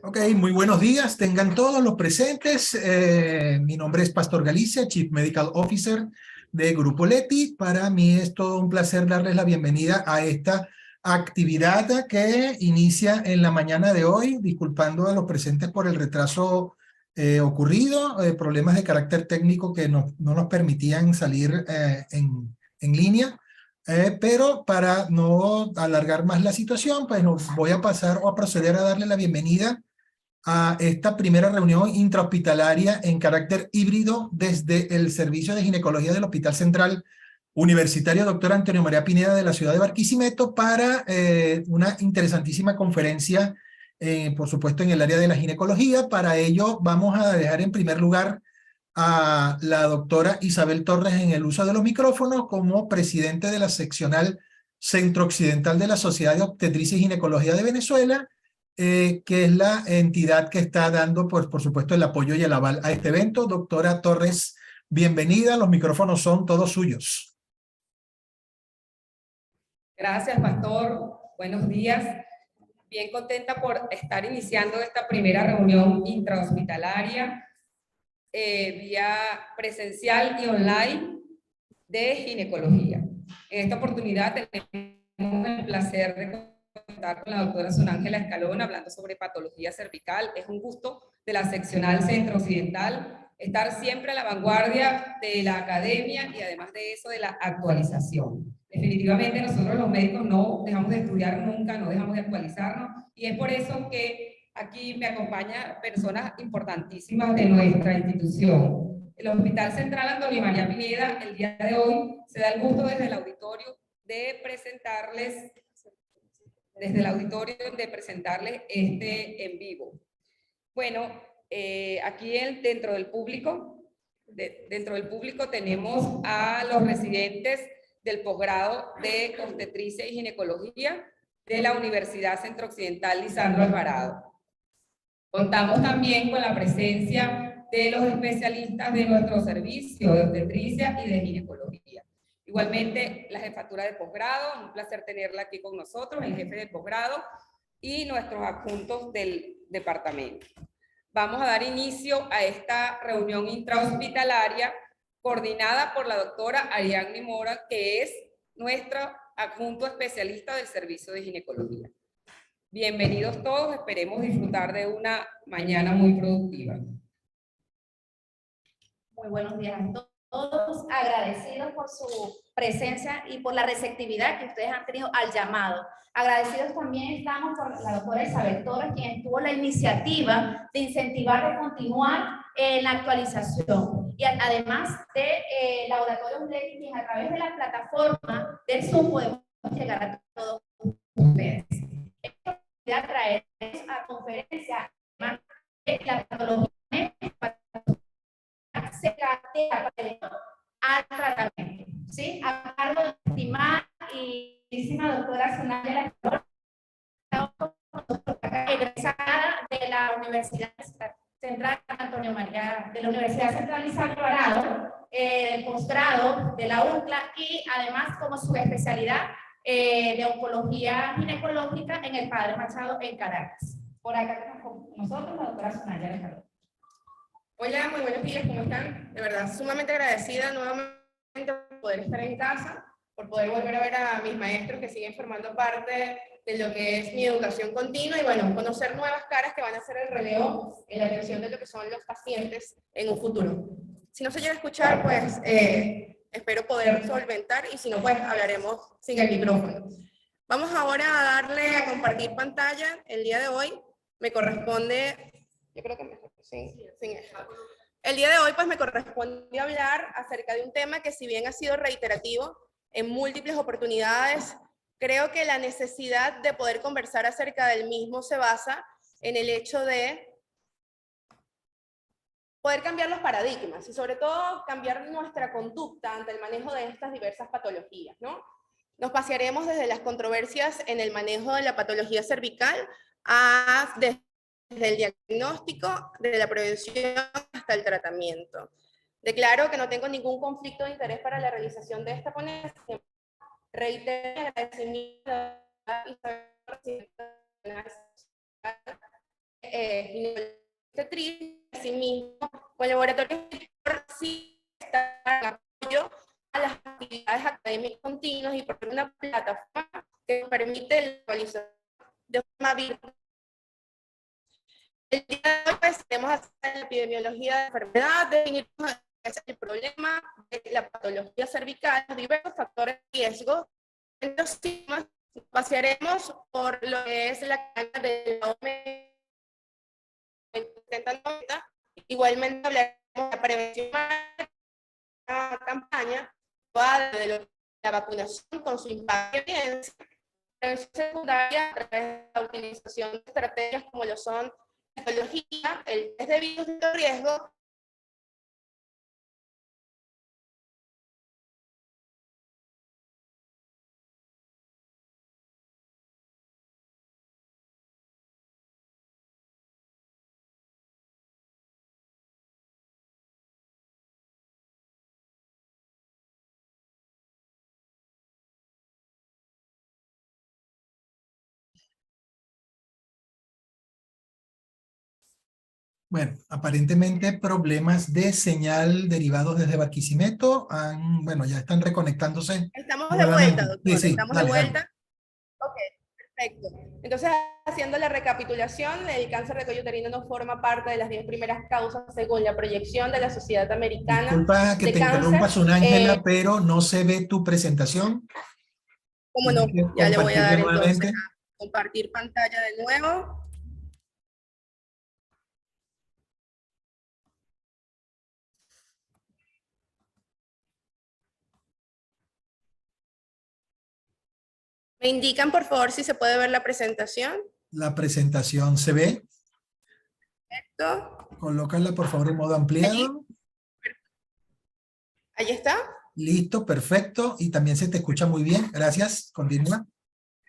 Ok, muy buenos días, tengan todos los presentes. Mi nombre es Pastor Galicia, Chief Medical Officer de Grupo Leti. Para mí es todo un placer darles la bienvenida a esta actividad que inicia en la mañana de hoy, disculpando a los presentes por el retraso ocurrido, problemas de carácter técnico que no nos permitían salir en línea. Pero para no alargar más la situación, pues voy a pasar o a proceder a darle la bienvenida a esta primera reunión intrahospitalaria en carácter híbrido desde el Servicio de Ginecología del Hospital Central Universitario Dr. Antonio María Pineda de la ciudad de Barquisimeto para una interesantísima conferencia, por supuesto, en el área de la ginecología. Para ello vamos a dejar en primer lugar a la doctora Isabel Torres en el uso de los micrófonos como presidente de la seccional centro-occidental de la Sociedad de Obstetricia y Ginecología de Venezuela, que es la entidad que está dando, pues, por supuesto, el apoyo y el aval a este evento. Doctora Torres, bienvenida, los micrófonos son todos suyos. Gracias, Pastor. Buenos días. Bien contenta por estar iniciando esta primera reunión intrahospitalaria vía presencial y online de ginecología. En esta oportunidad tenemos el placer de contar con la doctora Sonángela Escalón hablando sobre patología cervical. Es un gusto de la seccional centro-occidental estar siempre a la vanguardia de la academia y además de eso de la actualización. Definitivamente nosotros los médicos no dejamos de estudiar nunca, no dejamos de actualizarnos y es por eso que aquí me acompañan personas importantísimas de nuestra institución. El Hospital Central Antonio María Pineda, el día de hoy, se da el gusto desde el auditorio de presentarles este en vivo. Bueno, aquí dentro del público tenemos a los residentes del posgrado de obstetricia y ginecología de la Universidad Centro-Occidental Lisandro Alvarado. Contamos también con la presencia de los especialistas de nuestro servicio de obstetricia y de ginecología. Igualmente, la jefatura de posgrado, un placer tenerla aquí con nosotros, el jefe de posgrado y nuestros adjuntos del departamento. Vamos a dar inicio a esta reunión intrahospitalaria coordinada por la doctora Ariadne Mora, que es nuestra adjunto especialista del servicio de ginecología. Bienvenidos todos, esperemos disfrutar de una mañana muy productiva. Muy buenos días a todos, agradecidos por su presencia y por la receptividad que ustedes han tenido al llamado. Agradecidos también estamos por la doctora Isabel Torres, quien tuvo la iniciativa de incentivar o continuar en la actualización. Y además de Laboratorio Leti, quien a través de la plataforma del Zoom podemos llegar a todos ustedes. Esto voy a traer a conferencia de la patología se cartea al tratamiento, ¿sí? A cargo de la estimada y queridísima doctora Sonángela Escalón, egresada de la Universidad Central Antonio María, de la Universidad Central Lisandro Alvarado, el posgrado de la UCLA y además como su especialidad de oncología ginecológica en el Padre Machado en Caracas. Por acá con nosotros la doctora Sonángela Escalón. Hola, muy buenos días, ¿cómo están? De verdad, sumamente agradecida nuevamente por poder estar en casa, por poder volver a ver a mis maestros que siguen formando parte de lo que es mi educación continua y bueno, conocer nuevas caras que van a hacer el relevo en la atención de lo que son los pacientes en un futuro. Si no se llega a escuchar, pues espero poder solventar y si no, pues hablaremos sin el micrófono. Vamos ahora a darle a compartir pantalla. El día de hoy me corresponde, yo creo que mejor. Sí. El día de hoy pues me corresponde hablar acerca de un tema que si bien ha sido reiterativo en múltiples oportunidades, creo que la necesidad de poder conversar acerca del mismo se basa en el hecho de poder cambiar los paradigmas y sobre todo cambiar nuestra conducta ante el manejo de estas diversas patologías, ¿no? Nos pasearemos desde las controversias en el manejo de la patología cervical desde el diagnóstico, desde la prevención hasta el tratamiento. Declaro que no tengo ningún conflicto de interés para la realización de esta ponencia. Reitero mi agradecimiento a ginecología, asimismo, con el laboratorio sí está en apoyo a las actividades académicas continuas y por una plataforma que permite la actualización de forma virtual. El día de hoy estaremos haciendo la epidemiología de enfermedad, definir el problema de la patología cervical, los diversos factores de riesgo. En los temas pasearemos por lo que es la cadena de la OMS 70-90. Igualmente hablaremos de la prevención, una campaña de la vacunación con su impacto y evidencia, prevención secundaria a través de la utilización de estrategias como lo son la epidemiología, el test de virus de riesgo, Bueno, aparentemente problemas de señal derivados desde Barquisimeto bueno, ya están reconectándose Estamos de nuevamente. vuelta, doctor. Sí, Estamos de dale, dale. vuelta. Ok, perfecto. Entonces, haciendo la recapitulación, el cáncer de cuello uterino no forma parte de las 10 primeras causas según la proyección de la Sociedad Americana Disculpa que de te Cáncer. interrumpa, Ángela, pero no se ve tu presentación. ¿Cómo no? Tienes que Ya le voy a compartirla dar entonces nuevamente. a compartir pantalla de nuevo. ¿Me indican, por favor, si se puede ver la presentación? La presentación se ve. Perfecto. Colócala, por favor, en modo ampliado. Ahí está. Listo, perfecto. Y también se te escucha muy bien. Gracias. Continúa.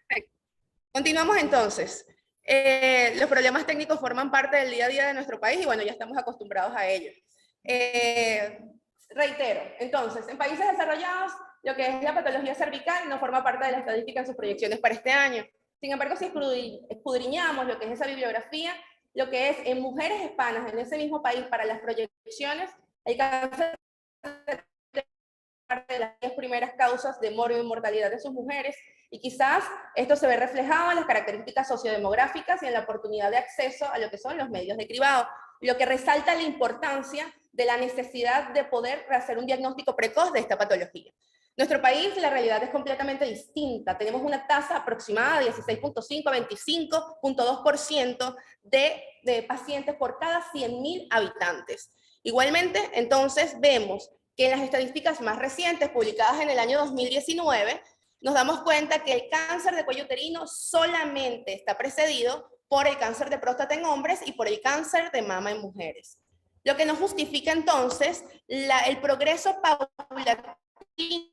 Perfecto. Continuamos entonces. Los problemas técnicos forman parte del día a día de nuestro país y bueno, ya estamos acostumbrados a ello. Reitero, entonces, en países desarrollados, lo que es la patología cervical no forma parte de la estadística en sus proyecciones para este año. Sin embargo, si escudriñamos lo que es esa bibliografía, lo que es en mujeres hispanas en ese mismo país para las proyecciones, el cáncer parte de las 10 primeras causas de muerte y mortalidad de sus mujeres, y quizás esto se ve reflejado en las características sociodemográficas y en la oportunidad de acceso a lo que son los medios de cribado, lo que resalta la importancia de la necesidad de poder hacer un diagnóstico precoz de esta patología. Nuestro país, la realidad es completamente distinta. Tenemos una tasa aproximada de 16.5 a 25.2% de pacientes por cada 100.000 habitantes. Igualmente, entonces, vemos que en las estadísticas más recientes, publicadas en el año 2019, nos damos cuenta que el cáncer de cuello uterino solamente está precedido por el cáncer de próstata en hombres y por el cáncer de mama en mujeres. Lo que nos justifica entonces el progreso paulatino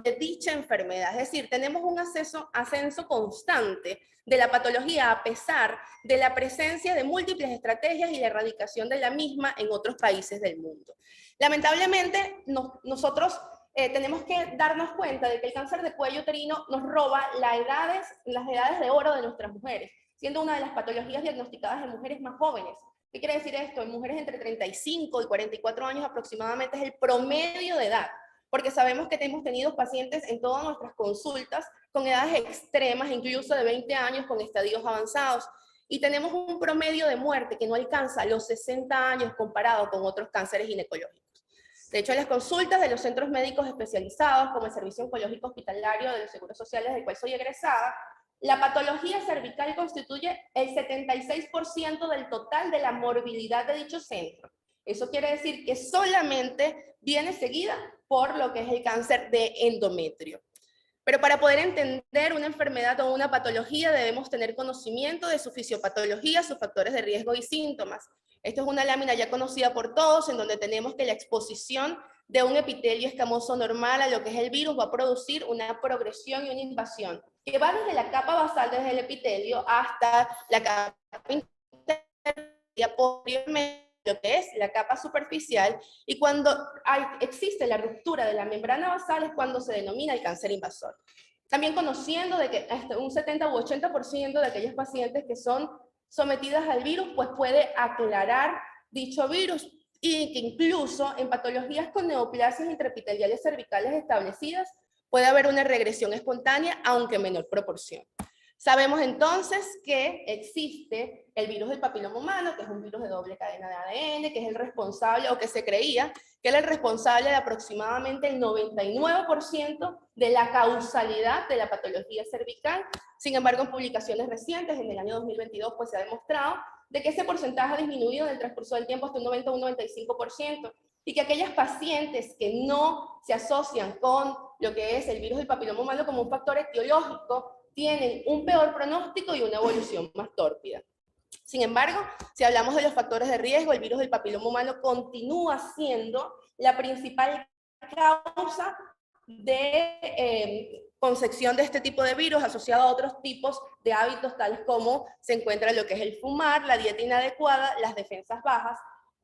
de dicha enfermedad. Es decir, tenemos un ascenso constante de la patología a pesar de la presencia de múltiples estrategias y la erradicación de la misma en otros países del mundo. Lamentablemente, nosotros tenemos que darnos cuenta de que el cáncer de cuello uterino nos roba las edades de oro de nuestras mujeres, siendo una de las patologías diagnosticadas en mujeres más jóvenes. ¿Qué quiere decir esto? En mujeres entre 35 y 44 años aproximadamente es el promedio de edad, porque sabemos que hemos tenido pacientes en todas nuestras consultas con edades extremas, incluso de 20 años con estadios avanzados, y tenemos un promedio de muerte que no alcanza los 60 años comparado con otros cánceres ginecológicos. De hecho, en las consultas de los centros médicos especializados, como el Servicio Oncológico Hospitalario de los Seguros Sociales, del cual soy egresada, la patología cervical constituye el 76% del total de la morbilidad de dicho centro. Eso quiere decir que solamente viene seguida por lo que es el cáncer de endometrio. Pero para poder entender una enfermedad o una patología debemos tener conocimiento de su fisiopatología, sus factores de riesgo y síntomas. Esto es una lámina ya conocida por todos, en donde tenemos que la exposición de un epitelio escamoso normal a lo que es el virus va a producir una progresión y una invasión, que va desde la capa basal, desde el epitelio, hasta la capa intermedia, posteriormente lo que es la capa superficial, y cuando existe la ruptura de la membrana basal es cuando se denomina el cáncer invasor. También conociendo de que hasta un 70 u 80% de aquellos pacientes que son sometidas al virus, pues puede aclarar dicho virus, y que incluso en patologías con neoplasias intraepiteliales cervicales establecidas puede haber una regresión espontánea, aunque en menor proporción. Sabemos entonces que existe el virus del papiloma humano, que es un virus de doble cadena de ADN, que es el responsable, o que se creía que era el responsable de aproximadamente el 99% de la causalidad de la patología cervical. Sin embargo, en publicaciones recientes, en el año 2022, pues se ha demostrado de que ese porcentaje ha disminuido en el transcurso del tiempo hasta un 90 o un 95%, y que aquellas pacientes que no se asocian con lo que es el virus del papiloma humano como un factor etiológico, tienen un peor pronóstico y una evolución más tórpida. Sin embargo, si hablamos de los factores de riesgo, el virus del papiloma humano continúa siendo la principal causa de concepción de este tipo de virus, asociado a otros tipos de hábitos, tales como se encuentra lo que es el fumar, la dieta inadecuada, las defensas bajas,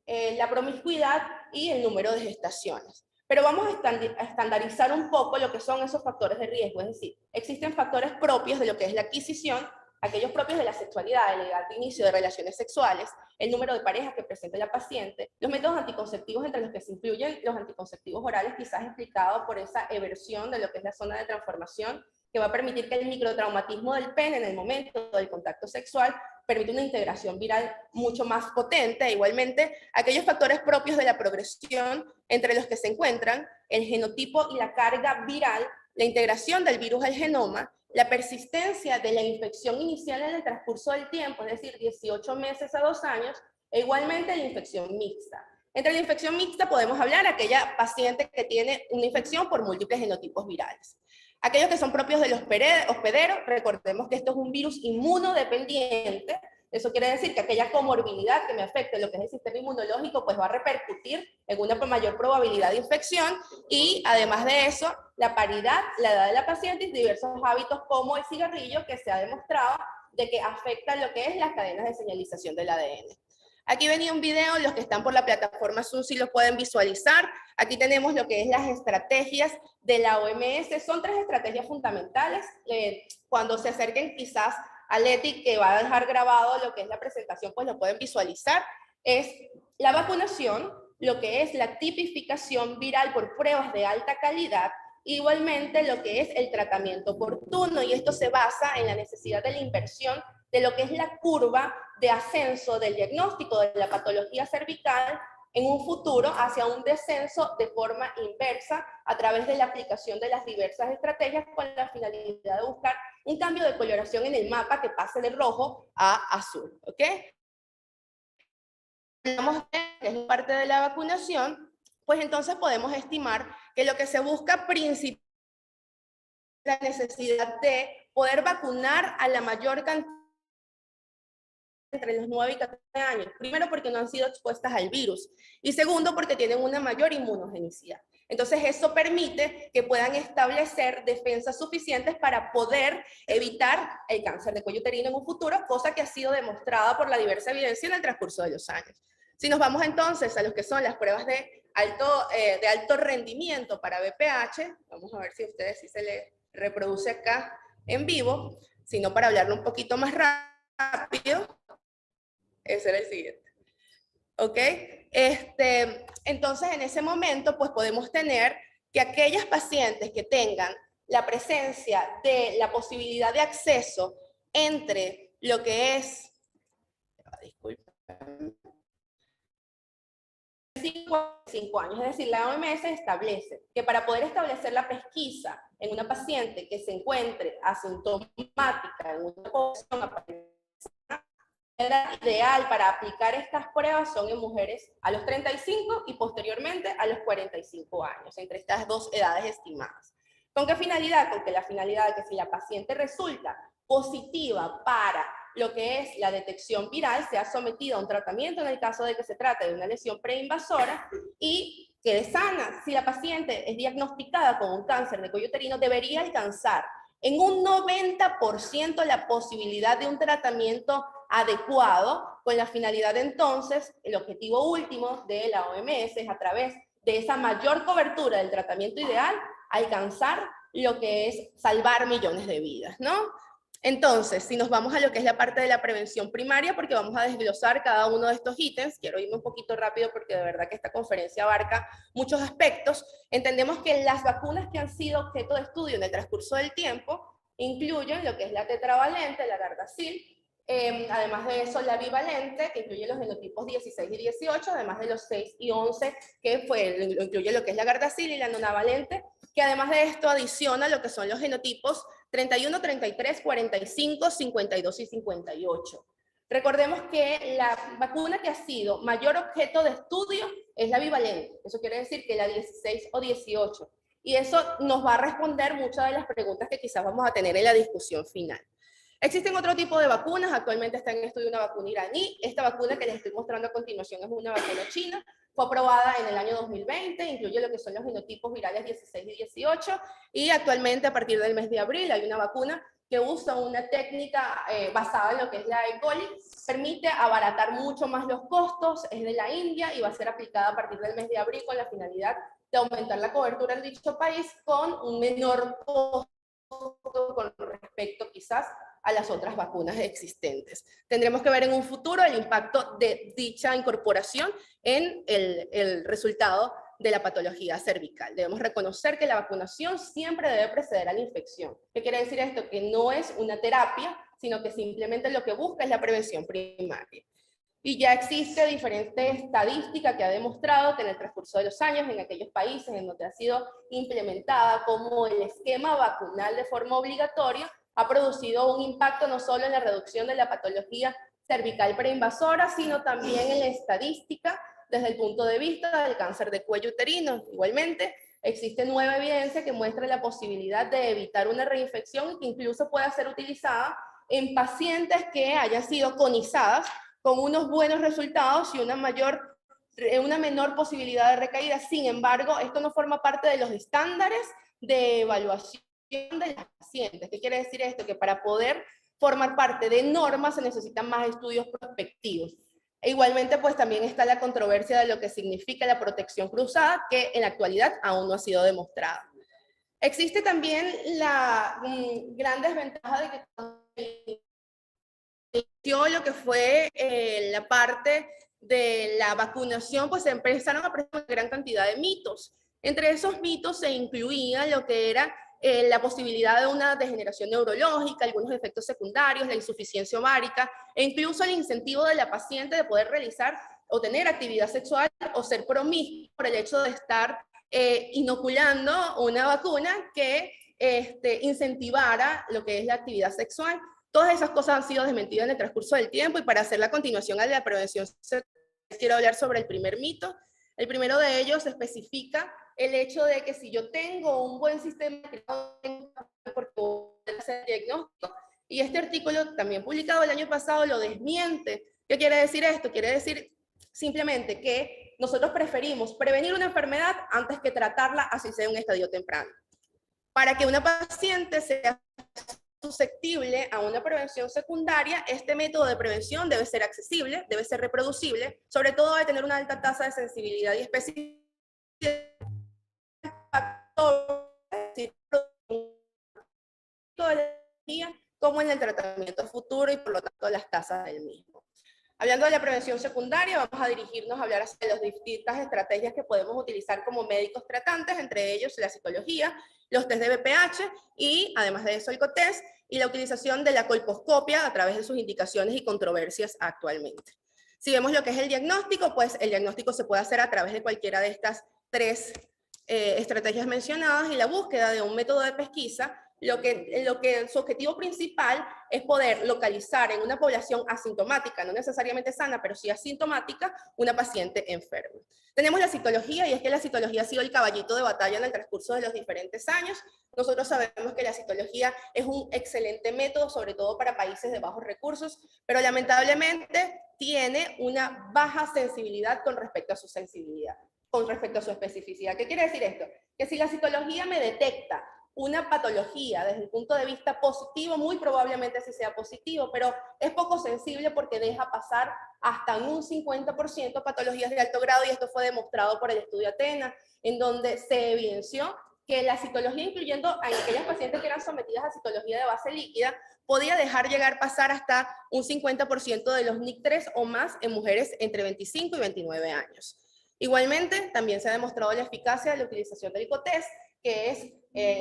la promiscuidad y el número de gestaciones. Pero vamos a estandarizar un poco lo que son esos factores de riesgo, es decir, existen factores propios de lo que es la adquisición, aquellos propios de la sexualidad, de la edad de inicio de relaciones sexuales, el número de parejas que presenta la paciente, los métodos anticonceptivos entre los que se incluyen los anticonceptivos orales, quizás explicado por esa eversión de lo que es la zona de transformación, que va a permitir que el microtraumatismo del pene en el momento del contacto sexual permite una integración viral mucho más potente. Igualmente, aquellos factores propios de la progresión, entre los que se encuentran el genotipo y la carga viral, la integración del virus al genoma, la persistencia de la infección inicial en el transcurso del tiempo, es decir, 18 meses a 2 años, e igualmente la infección mixta. Entre la infección mixta podemos hablar de aquella paciente que tiene una infección por múltiples genotipos virales. Aquellos que son propios de los hospederos, recordemos que esto es un virus inmunodependiente. Eso quiere decir que aquella comorbilidad que me afecte lo que es el sistema inmunológico, pues va a repercutir en una mayor probabilidad de infección, y además de eso, la paridad, la edad de la paciente y diversos hábitos como el cigarrillo, que se ha demostrado de que afecta lo que es las cadenas de señalización del ADN. Aquí venía un video, los que están por la plataforma Zoom sí lo pueden visualizar. Aquí tenemos lo que es las estrategias de la OMS. Son 3 estrategias fundamentales. Cuando se acerquen quizás a Leti, que va a dejar grabado lo que es la presentación, pues lo pueden visualizar. Es la vacunación, lo que es la tipificación viral por pruebas de alta calidad, igualmente lo que es el tratamiento oportuno, y esto se basa en la necesidad de la inversión de lo que es la curva de ascenso del diagnóstico de la patología cervical en un futuro hacia un descenso de forma inversa a través de la aplicación de las diversas estrategias con la finalidad de buscar un cambio de coloración en el mapa que pase de rojo a azul, ¿ok? Que es parte de la vacunación, pues entonces podemos estimar que lo que se busca principalmente es la necesidad de poder vacunar a la mayor cantidad entre los 9 y 14 años. Primero, porque no han sido expuestas al virus, y segundo, porque tienen una mayor inmunogenicidad. Entonces, eso permite que puedan establecer defensas suficientes para poder evitar el cáncer de cuello uterino en un futuro, cosa que ha sido demostrada por la diversa evidencia en el transcurso de los años. Si nos vamos entonces a lo que son las pruebas de alto rendimiento para BPH, vamos a ver si a ustedes sí se les reproduce acá en vivo, sino para hablarlo un poquito más rápido. Ese era el siguiente. ¿Ok? Entonces, en ese momento, pues podemos tener que aquellas pacientes que tengan la presencia de la posibilidad de acceso entre lo que es, disculpen, 5 años, es decir, la OMS establece que para poder establecer la pesquisa en una paciente que se encuentre asintomática en una población la edad ideal para aplicar estas pruebas son en mujeres a los 35 y posteriormente a los 45 años, entre estas 2 edades estimadas. ¿Con qué finalidad? Con que la finalidad de que si la paciente resulta positiva para lo que es la detección viral, sea sometida a un tratamiento en el caso de que se trate de una lesión preinvasora y quede sana. Si la paciente es diagnosticada con un cáncer de cuello uterino, debería alcanzar en un 90% la posibilidad de un tratamiento adecuado, con la finalidad de entonces, el objetivo último de la OMS es a través de esa mayor cobertura del tratamiento ideal, alcanzar lo que es salvar millones de vidas, ¿no? Entonces, si nos vamos a lo que es la parte de la prevención primaria, porque vamos a desglosar cada uno de estos ítems, quiero irme un poquito rápido porque de verdad que esta conferencia abarca muchos aspectos, entendemos que las vacunas que han sido objeto de estudio en el transcurso del tiempo incluyen lo que es la tetravalente, la Gardasil, además de eso la bivalente, que incluye los genotipos 16 y 18, además de los 6 y 11, que incluye lo que es la Gardasil, y la nonavalente, que además de esto adiciona lo que son los genotipos 31, 33, 45, 52 y 58. Recordemos que la vacuna que ha sido mayor objeto de estudio es la bivalente. Eso quiere decir que la 16 o 18. Y eso nos va a responder muchas de las preguntas que quizás vamos a tener en la discusión final. Existen otro tipo de vacunas. Actualmente está en estudio una vacuna iraní. Esta vacuna que les estoy mostrando a continuación es una vacuna china. Fue aprobada en el año 2020, incluye lo que son los genotipos virales 16 y 18, y actualmente a partir del mes de abril hay una vacuna que usa una técnica basada en lo que es la E. coli, permite abaratar mucho más los costos, es de la India y va a ser aplicada a partir del mes de abril con la finalidad de aumentar la cobertura en dicho país con un menor costo con respecto quizás a las otras vacunas existentes. Tendremos que ver en un futuro el impacto de dicha incorporación en el resultado de la patología cervical. Debemos reconocer que la vacunación siempre debe preceder a la infección. ¿Qué quiere decir esto? Que no es una terapia, sino que simplemente lo que busca es la prevención primaria. Y ya existe diferente estadística que ha demostrado que en el transcurso de los años, en aquellos países en donde ha sido implementada como el esquema vacunal de forma obligatoria, ha producido un impacto no solo en la reducción de la patología cervical preinvasora, sino también en la estadística desde el punto de vista del cáncer de cuello uterino. Igualmente, existe nueva evidencia que muestra la posibilidad de evitar una reinfección y que incluso pueda ser utilizada en pacientes que hayan sido conizadas con unos buenos resultados y una menor posibilidad de recaída. Sin embargo, esto no forma parte de los estándares de evaluación de las pacientes. ¿Qué quiere decir esto? Que para poder formar parte de normas se necesitan más estudios prospectivos. E igualmente, pues también está la controversia de lo que significa la protección cruzada, que en la actualidad aún no ha sido demostrada. Existe también la gran desventaja de que lo que fue la parte de la vacunación, pues se empezaron a presentar una gran cantidad de mitos. Entre esos mitos se incluía lo que era la posibilidad de una degeneración neurológica, algunos efectos secundarios, la insuficiencia ovárica, e incluso el incentivo de la paciente de poder realizar o tener actividad sexual o ser promiscua por el hecho de estar inoculando una vacuna que incentivara lo que es la actividad sexual. Todas esas cosas han sido desmentidas en el transcurso del tiempo, y para hacer la continuación a la prevención quiero hablar sobre el primer mito. El primero de ellos especifica el hecho de que si yo tengo un buen sistema porque puedo hacer diagnóstico, y este artículo también publicado el año pasado lo desmiente. ¿Qué quiere decir esto? Quiere decir simplemente que nosotros preferimos prevenir una enfermedad antes que tratarla, así sea en un estadio temprano. Para que una paciente sea susceptible a una prevención secundaria, este método de prevención debe ser accesible, debe ser reproducible, sobre todo debe tener una alta tasa de sensibilidad y especificidad, como en el tratamiento futuro y por lo tanto las tasas del mismo. Hablando de la prevención secundaria, vamos a dirigirnos a hablar de las distintas estrategias que podemos utilizar como médicos tratantes, entre ellos la citología, los test de BPH y, además de eso, el COTES, y la utilización de la colposcopia a través de sus indicaciones y controversias actualmente. Si vemos lo que es el diagnóstico, pues el diagnóstico se puede hacer a través de cualquiera de estas tres estrategias mencionadas, y la búsqueda de un método de pesquisa, lo que su objetivo principal es poder localizar en una población asintomática, no necesariamente sana, pero sí asintomática, una paciente enferma. Tenemos la citología, y es que la citología ha sido el caballito de batalla en el transcurso de los diferentes años. Nosotros sabemos que la citología es un excelente método, sobre todo para países de bajos recursos, pero lamentablemente tiene una baja sensibilidad con respecto a su sensibilidad, con respecto a su especificidad. ¿Qué quiere decir esto? Que si la citología me detecta una patología desde el punto de vista positivo, muy probablemente sí sea positivo, pero es poco sensible porque deja pasar hasta un 50% patologías de alto grado, y esto fue demostrado por el estudio Athena, en donde se evidenció que la citología, incluyendo a aquellas pacientes que eran sometidas a citología de base líquida, podía pasar hasta un 50% de los NIC3 o más en mujeres entre 25 y 29 años. Igualmente, también se ha demostrado la eficacia de la utilización del ICOTEST, que es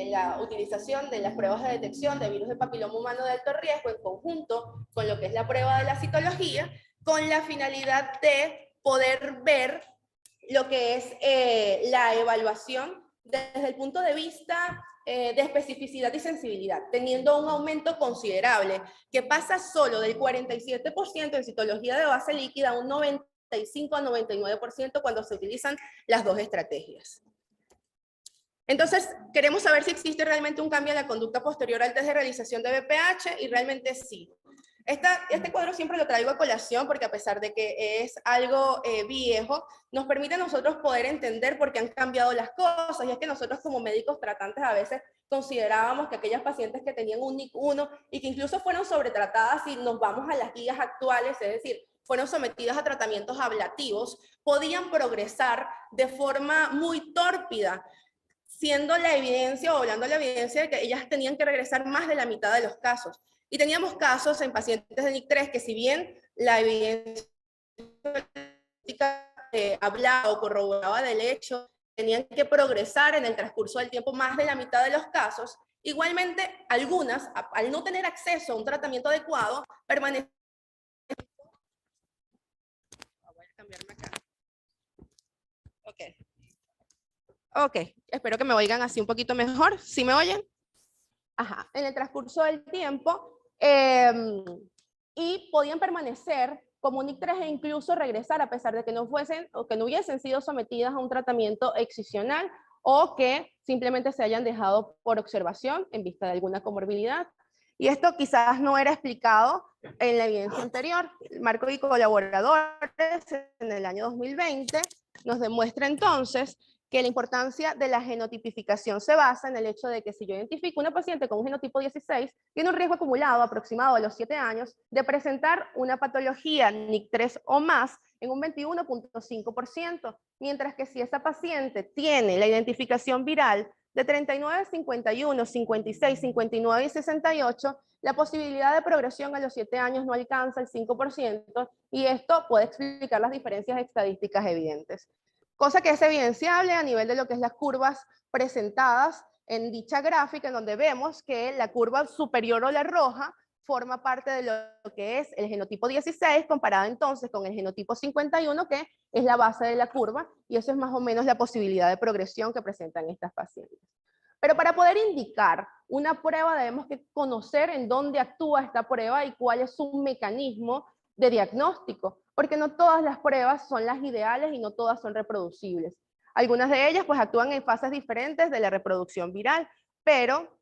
la utilización de las pruebas de detección de virus de papiloma humano de alto riesgo en conjunto con lo que es la prueba de la citología, con la finalidad de poder ver lo que es la evaluación desde el punto de vista de especificidad y sensibilidad, teniendo un aumento considerable, que pasa solo del 47% en citología de base líquida a un 95 a 99% cuando se utilizan las dos estrategias. Entonces, queremos saber si existe realmente un cambio en la conducta posterior al test de realización de BPH, y realmente sí. Este cuadro siempre lo traigo a colación porque, a pesar de que es algo viejo, nos permite a nosotros poder entender por qué han cambiado las cosas. Y es que nosotros, como médicos tratantes, a veces considerábamos que aquellas pacientes que tenían un NIC1 y que incluso fueron sobretratadas, si nos vamos a las guías actuales, es decir, fueron sometidas a tratamientos ablativos, podían progresar de forma muy tórpida, siendo la evidencia, o hablando de la evidencia, de que ellas tenían que regresar más de la mitad de los casos. Y teníamos casos en pacientes de NIC3 que, si bien la evidencia hablaba o corroboraba del hecho, tenían que progresar en el transcurso del tiempo más de la mitad de los casos, igualmente algunas, al no tener acceso a un tratamiento adecuado, permanecían. Voy a cambiarme acá. Ok, espero que me oigan así un poquito mejor. ¿Sí me oyen? Ajá, en el transcurso del tiempo, y podían permanecer como NIC3 e incluso regresar a pesar de que no fuesen o que no hubiesen sido sometidas a un tratamiento excisional, o que simplemente se hayan dejado por observación en vista de alguna comorbilidad. Y esto quizás no era explicado en la evidencia anterior. Marco y colaboradores en el año 2020 nos demuestra entonces que la importancia de la genotipificación se basa en el hecho de que, si yo identifico una paciente con un genotipo 16, tiene un riesgo acumulado aproximado a los 7 años de presentar una patología NIC3 o más en un 21.5%, mientras que si esa paciente tiene la identificación viral de 39, 51, 56, 59 y 68, la posibilidad de progresión a los 7 años no alcanza el 5%, y esto puede explicar las diferencias estadísticas evidentes. Cosa que es evidenciable a nivel de lo que es las curvas presentadas en dicha gráfica, en donde vemos que la curva superior, o la roja, forma parte de lo que es el genotipo 16, comparada entonces con el genotipo 51, que es la base de la curva, y eso es más o menos la posibilidad de progresión que presentan estas pacientes. Pero para poder indicar una prueba debemos que conocer en dónde actúa esta prueba y cuál es su mecanismo de diagnóstico, porque no todas las pruebas son las ideales y no todas son reproducibles. Algunas de ellas pues actúan en fases diferentes de la reproducción viral, pero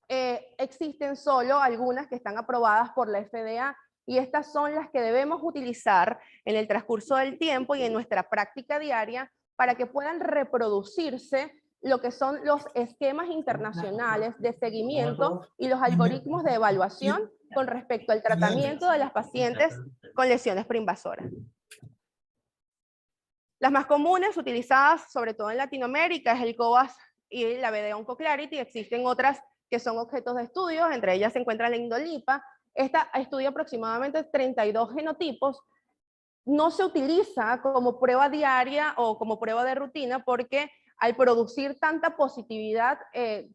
existen solo algunas que están aprobadas por la FDA, y estas son las que debemos utilizar en el transcurso del tiempo y en nuestra práctica diaria para que puedan reproducirse lo que son los esquemas internacionales de seguimiento y los algoritmos de evaluación con respecto al tratamiento de las pacientes con lesiones preinvasoras. Las más comunes, utilizadas sobre todo en Latinoamérica, es el COAS y la BD OncoClarity. Existen otras que son objetos de estudio, entre ellas se encuentra la Indolipa. Esta estudia aproximadamente 32 genotipos. No se utiliza como prueba diaria o como prueba de rutina, porque al producir tanta positividad,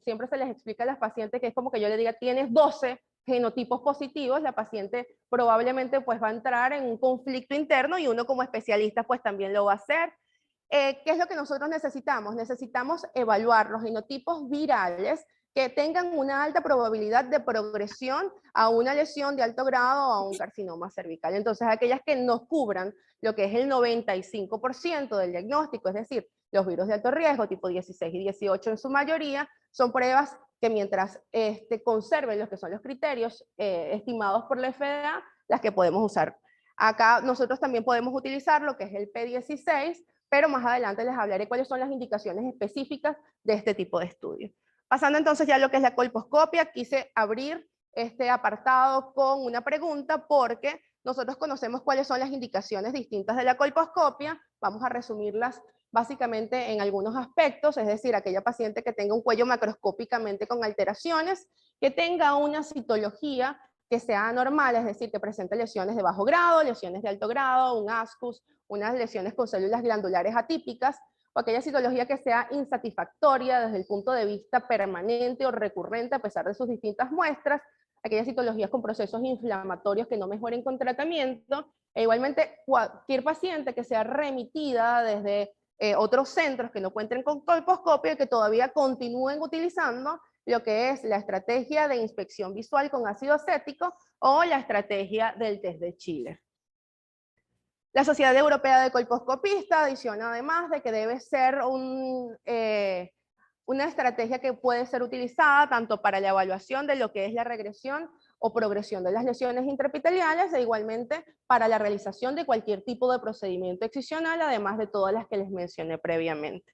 siempre se les explica a las pacientes que es como que yo le diga, tienes 12 genotipos positivos, la paciente probablemente pues va a entrar en un conflicto interno, y uno como especialista pues también lo va a hacer. ¿Qué es lo que nosotros necesitamos? Necesitamos evaluar los genotipos virales que tengan una alta probabilidad de progresión a una lesión de alto grado o a un carcinoma cervical. Entonces, aquellas que nos cubran lo que es el 95% del diagnóstico, es decir, los virus de alto riesgo, tipo 16 y 18 en su mayoría, son pruebas que, mientras conserven los que son los criterios estimados por la FDA, las que podemos usar. Acá nosotros también podemos utilizar lo que es el P16, pero más adelante les hablaré cuáles son las indicaciones específicas de este tipo de estudio. Pasando entonces ya a lo que es la colposcopia, quise abrir este apartado con una pregunta, porque nosotros conocemos cuáles son las indicaciones distintas de la colposcopia. Vamos a resumirlas básicamente en algunos aspectos, es decir, aquella paciente que tenga un cuello macroscópicamente con alteraciones, que tenga una citología que sea anormal, es decir, que presente lesiones de bajo grado, lesiones de alto grado, un ascus, unas lesiones con células glandulares atípicas, o aquella citología que sea insatisfactoria desde el punto de vista permanente o recurrente a pesar de sus distintas muestras, aquellas citologías con procesos inflamatorios que no mejoren con tratamiento, e igualmente cualquier paciente que sea remitida desde otros centros que no cuenten con colposcopio y que todavía continúen utilizando lo que es la estrategia de inspección visual con ácido acético o la estrategia del test de Schiller. La Sociedad Europea de Colposcopistas adiciona además de que debe ser una estrategia que puede ser utilizada tanto para la evaluación de lo que es la regresión o progresión de las lesiones intraepiteliales e igualmente para la realización de cualquier tipo de procedimiento excisional, además de todas las que les mencioné previamente.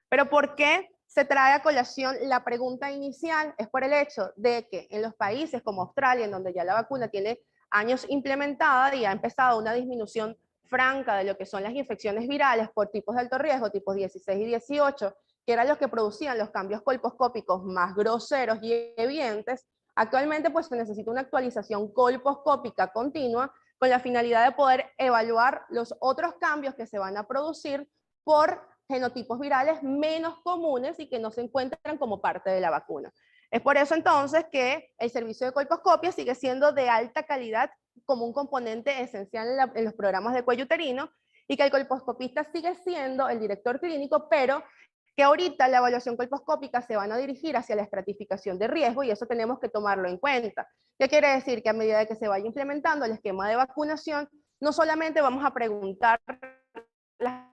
Pero ¿por qué se trae a colación la pregunta inicial? Es por el hecho de que en los países como Australia, en donde ya la vacuna tiene años implementada y ha empezado una disminución franca de lo que son las infecciones virales por tipos de alto riesgo, tipos 16 y 18, que eran los que producían los cambios colposcópicos más groseros y evidentes, actualmente pues se necesita una actualización colposcópica continua con la finalidad de poder evaluar los otros cambios que se van a producir por genotipos virales menos comunes y que no se encuentran como parte de la vacuna. Es por eso entonces que el servicio de colposcopia sigue siendo de alta calidad como un componente esencial en los programas de cuello uterino y que el colposcopista sigue siendo el director clínico, pero que ahorita la evaluación colposcópica se van a dirigir hacia la estratificación de riesgo y eso tenemos que tomarlo en cuenta. ¿Qué quiere decir? Que a medida de que se vaya implementando el esquema de vacunación, no solamente vamos a preguntar las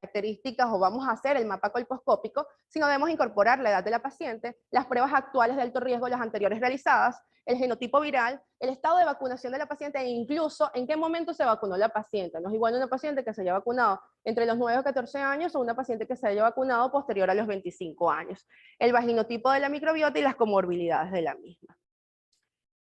características o vamos a hacer el mapa colposcópico, sino debemos incorporar la edad de la paciente, las pruebas actuales de alto riesgo, las anteriores realizadas, el genotipo viral, el estado de vacunación de la paciente e incluso en qué momento se vacunó la paciente. No es igual una paciente que se haya vacunado entre los 9 o 14 años o una paciente que se haya vacunado posterior a los 25 años. El vaginotipo de la microbiota y las comorbilidades de la misma.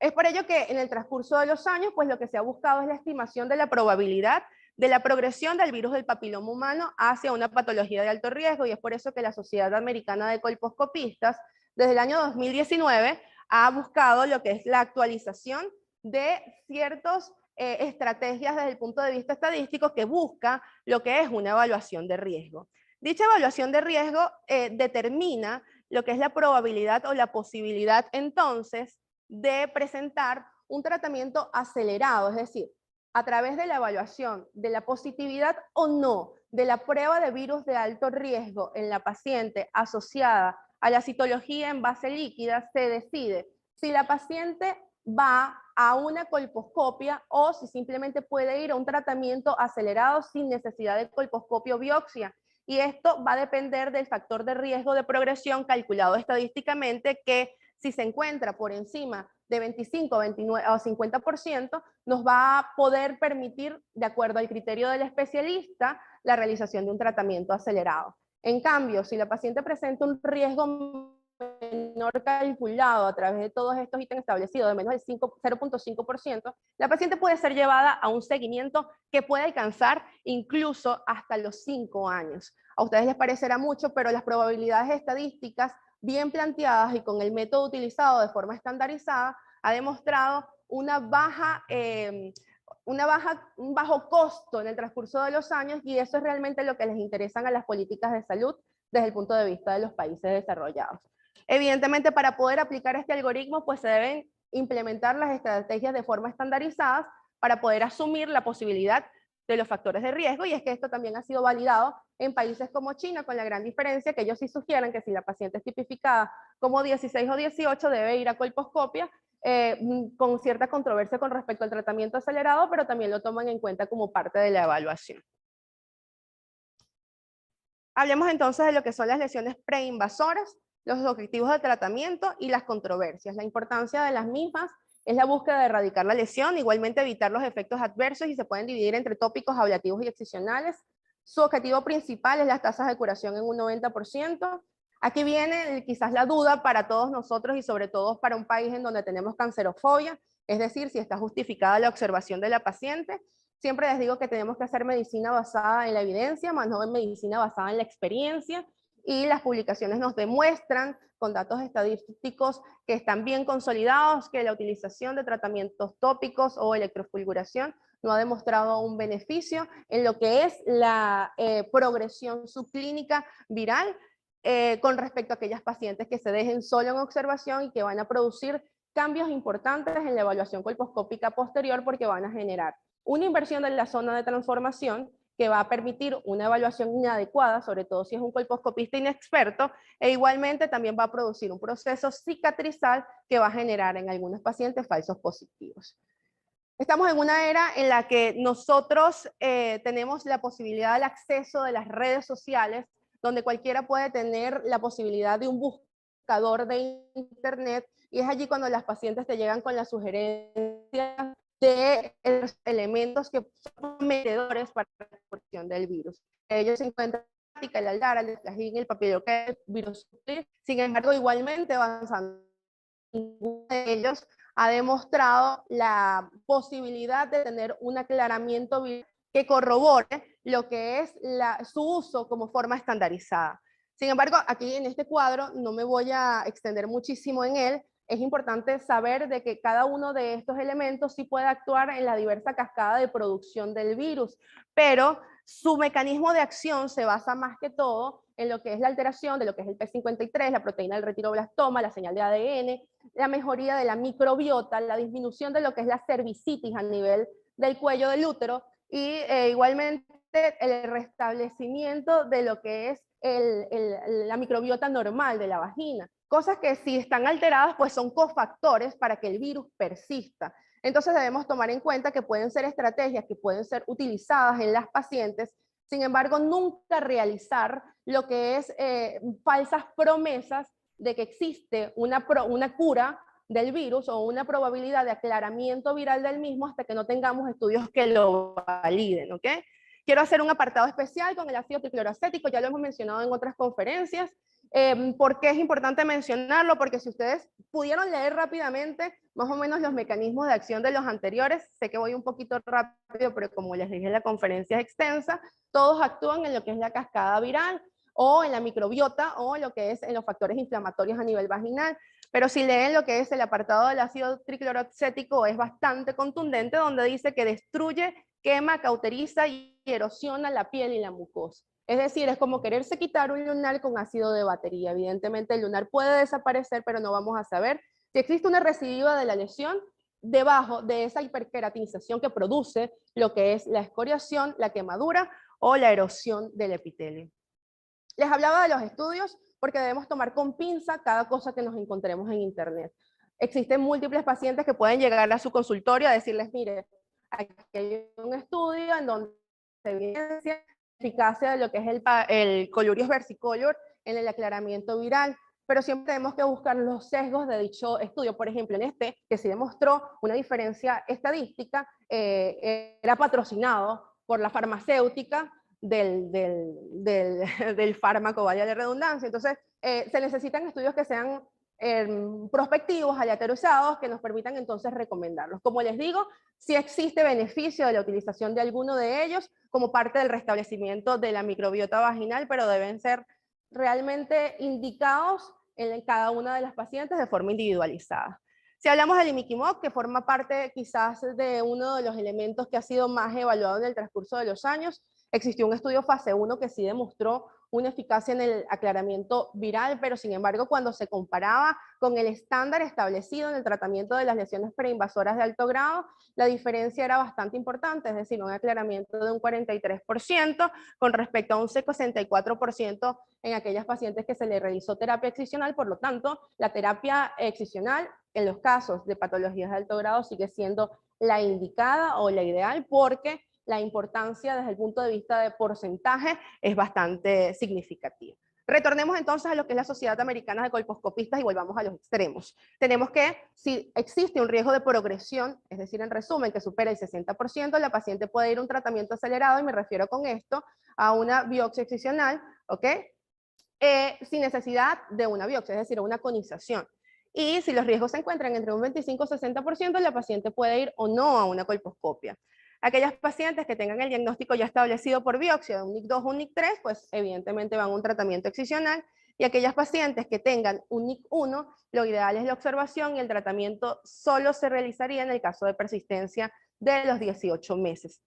Es por ello que en el transcurso de los años, pues lo que se ha buscado es la estimación de la probabilidad de la progresión del virus del papiloma humano hacia una patología de alto riesgo, y es por eso que la Sociedad Americana de Colposcopistas, desde el año 2019, ha buscado lo que es la actualización de ciertas estrategias desde el punto de vista estadístico que busca lo que es una evaluación de riesgo. Dicha evaluación de riesgo determina lo que es la probabilidad o la posibilidad entonces de presentar un tratamiento acelerado, es decir, a través de la evaluación de la positividad o no de la prueba de virus de alto riesgo en la paciente asociada a la citología en base líquida, se decide si la paciente va a una colposcopia o si simplemente puede ir a un tratamiento acelerado sin necesidad de colposcopio o biopsia. Y esto va a depender del factor de riesgo de progresión calculado estadísticamente, que si se encuentra por encima de 25, 29 o 50%, nos va a poder permitir, de acuerdo al criterio del especialista, la realización de un tratamiento acelerado. En cambio, si la paciente presenta un riesgo menor calculado a través de todos estos ítems establecidos de menos del 0.5%, la paciente puede ser llevada a un seguimiento que puede alcanzar incluso hasta los 5 años. A ustedes les parecerá mucho, pero las probabilidades estadísticas bien planteadas y con el método utilizado de forma estandarizada, ha demostrado un bajo costo en el transcurso de los años, y eso es realmente lo que les interesan a las políticas de salud desde el punto de vista de los países desarrollados. Evidentemente, para poder aplicar este algoritmo, pues se deben implementar las estrategias de forma estandarizadas para poder asumir la posibilidad de los factores de riesgo, y es que esto también ha sido validado en países como China, con la gran diferencia que ellos sí sugieren que si la paciente es tipificada como 16 o 18 debe ir a colposcopia, con cierta controversia con respecto al tratamiento acelerado, pero también lo toman en cuenta como parte de la evaluación. Hablemos entonces de lo que son las lesiones preinvasoras, los objetivos de tratamiento y las controversias. La importancia de las mismas es la búsqueda de erradicar la lesión, igualmente evitar los efectos adversos, y se pueden dividir entre tópicos, ablativos y excisionales. Su objetivo principal es las tasas de curación en un 90%. Aquí viene quizás la duda para todos nosotros y sobre todo para un país en donde tenemos cancerofobia, es decir, si está justificada la observación de la paciente. Siempre les digo que tenemos que hacer medicina basada en la evidencia, más no en medicina basada en la experiencia, y las publicaciones nos demuestran con datos estadísticos que están bien consolidados que la utilización de tratamientos tópicos o electrofulguración no ha demostrado un beneficio en lo que es la progresión subclínica viral con respecto a aquellas pacientes que se dejen solo en observación y que van a producir cambios importantes en la evaluación colposcópica posterior porque van a generar una inversión en la zona de transformación que va a permitir una evaluación inadecuada, sobre todo si es un colposcopista inexperto, e igualmente también va a producir un proceso cicatrizal que va a generar en algunos pacientes falsos positivos. Estamos en una era en la que nosotros tenemos la posibilidad del acceso de las redes sociales, donde cualquiera puede tener la posibilidad de un buscador de internet, y es allí cuando las pacientes te llegan con las sugerencias de elementos que son prometedores para la exposición del virus. Ellos se encuentran el aldara, el flagin, el papiloca, el virus. Sin embargo, igualmente avanzando, ninguno de ellos ha demostrado la posibilidad de tener un aclaramiento viral que corrobore lo que es su uso como forma estandarizada. Sin embargo, aquí en este cuadro no me voy a extender muchísimo en él. Es importante saber de que cada uno de estos elementos sí puede actuar en la diversa cascada de producción del virus, pero su mecanismo de acción se basa más que todo en lo que es la alteración de lo que es el P53, la proteína del retiroblastoma, la señal de ADN, la mejoría de la microbiota, la disminución de lo que es la cervicitis a nivel del cuello del útero y igualmente el restablecimiento de lo que es la microbiota normal de la vagina. Cosas que si están alteradas, pues son cofactores para que el virus persista. Entonces debemos tomar en cuenta que pueden ser estrategias que pueden ser utilizadas en las pacientes, sin embargo, nunca realizar lo que es falsas promesas de que existe una cura del virus o una probabilidad de aclaramiento viral del mismo hasta que no tengamos estudios que lo validen, ¿ok? Quiero hacer un apartado especial con el ácido tricloroacético, ya lo hemos mencionado en otras conferencias. ¿Por qué es importante mencionarlo? Porque si ustedes pudieron leer rápidamente más o menos los mecanismos de acción de los anteriores, sé que voy un poquito rápido, pero como les dije, la conferencia es extensa, todos actúan en lo que es la cascada viral, o en la microbiota, o lo que es en los factores inflamatorios a nivel vaginal. Pero si leen lo que es el apartado del ácido tricloroacético, es bastante contundente, donde dice que destruye, quema, cauteriza y erosiona la piel y la mucosa. Es decir, es como quererse quitar un lunar con ácido de batería. Evidentemente el lunar puede desaparecer, pero no vamos a saber si existe una recidiva de la lesión debajo de esa hiperqueratinización que produce lo que es la escoriación, la quemadura o la erosión del epitelio. Les hablaba de los estudios porque debemos tomar con pinza cada cosa que nos encontremos en internet. Existen múltiples pacientes que pueden llegar a su consultorio a decirles, mire, aquí hay un estudio en donde se evidencia la eficacia de lo que es el Colubrious versicolor en el aclaramiento viral, pero siempre tenemos que buscar los sesgos de dicho estudio. Por ejemplo, en este, que se demostró una diferencia estadística, era patrocinado por la farmacéutica del fármaco, vaya la redundancia. Entonces, se necesitan estudios que sean prospectivos, aleatorizados, que nos permitan entonces recomendarlos. Como les digo, sí existe beneficio de la utilización de alguno de ellos como parte del restablecimiento de la microbiota vaginal, pero deben ser realmente indicados en cada una de las pacientes de forma individualizada. Si hablamos del imiquimod, que forma parte quizás de uno de los elementos que ha sido más evaluado en el transcurso de los años, existió un estudio fase 1 que sí demostró una eficacia en el aclaramiento viral, pero sin embargo cuando se comparaba con el estándar establecido en el tratamiento de las lesiones preinvasoras de alto grado, la diferencia era bastante importante, es decir, un aclaramiento de un 43% con respecto a un 64% en aquellas pacientes que se le realizó terapia excisional. Por lo tanto, la terapia excisional en los casos de patologías de alto grado sigue siendo la indicada o la ideal, porque la importancia desde el punto de vista de porcentaje es bastante significativa. Retornemos entonces a lo que es la Sociedad Americana de Colposcopistas y volvamos a los extremos. Tenemos que, si existe un riesgo de progresión, es decir, en resumen, que supera el 60%, la paciente puede ir a un tratamiento acelerado, y me refiero con esto a una biopsia excisional, ¿ok? Sin necesidad de una biopsia, es decir, una conización. Y si los riesgos se encuentran entre un 25 y 60%, la paciente puede ir o no a una colposcopia. Aquellas pacientes que tengan el diagnóstico ya establecido por biopsia de un NIC2 o un NIC3, pues evidentemente van a un tratamiento excisional, y aquellas pacientes que tengan un NIC1, lo ideal es la observación y el tratamiento solo se realizaría en el caso de persistencia de los 18 meses.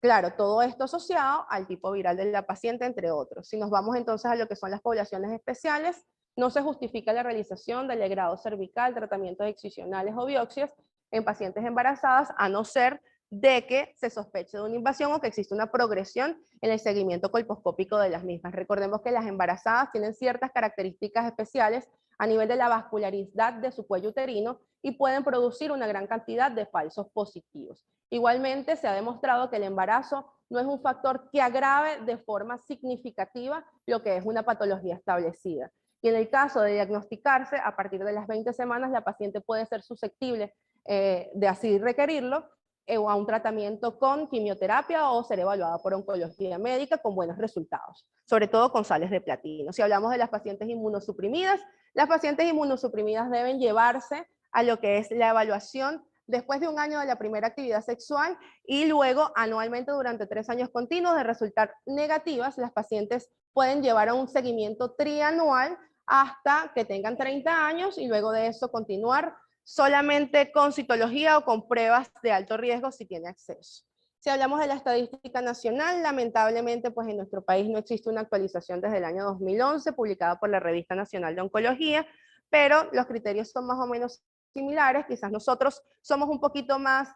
Claro, todo esto asociado al tipo viral de la paciente, entre otros. Si nos vamos entonces a lo que son las poblaciones especiales, no se justifica la realización del legrado cervical, tratamientos excisionales o biopsias en pacientes embarazadas, a no ser de que se sospeche de una invasión o que existe una progresión en el seguimiento colposcópico de las mismas. Recordemos que las embarazadas tienen ciertas características especiales a nivel de la vascularidad de su cuello uterino y pueden producir una gran cantidad de falsos positivos. Igualmente, se ha demostrado que el embarazo no es un factor que agrave de forma significativa lo que es una patología establecida. Y en el caso de diagnosticarse, a partir de las 20 semanas, la paciente puede ser susceptible de así requerirlo, o a un tratamiento con quimioterapia o ser evaluada por oncología médica con buenos resultados, sobre todo con sales de platino. Si hablamos de las pacientes inmunosuprimidas, las pacientes inmunosuprimidas deben llevarse a lo que es la evaluación después de un año de la primera actividad sexual y luego anualmente durante 3 años continuos. De resultar negativas, las pacientes pueden llevar a un seguimiento trianual hasta que tengan 30 años y luego de eso continuar solamente con citología o con pruebas de alto riesgo si tiene acceso. Si hablamos de la estadística nacional, lamentablemente pues en nuestro país no existe una actualización desde el año 2011 publicada por la Revista Nacional de Oncología, pero los criterios son más o menos similares. Quizás nosotros somos un poquito más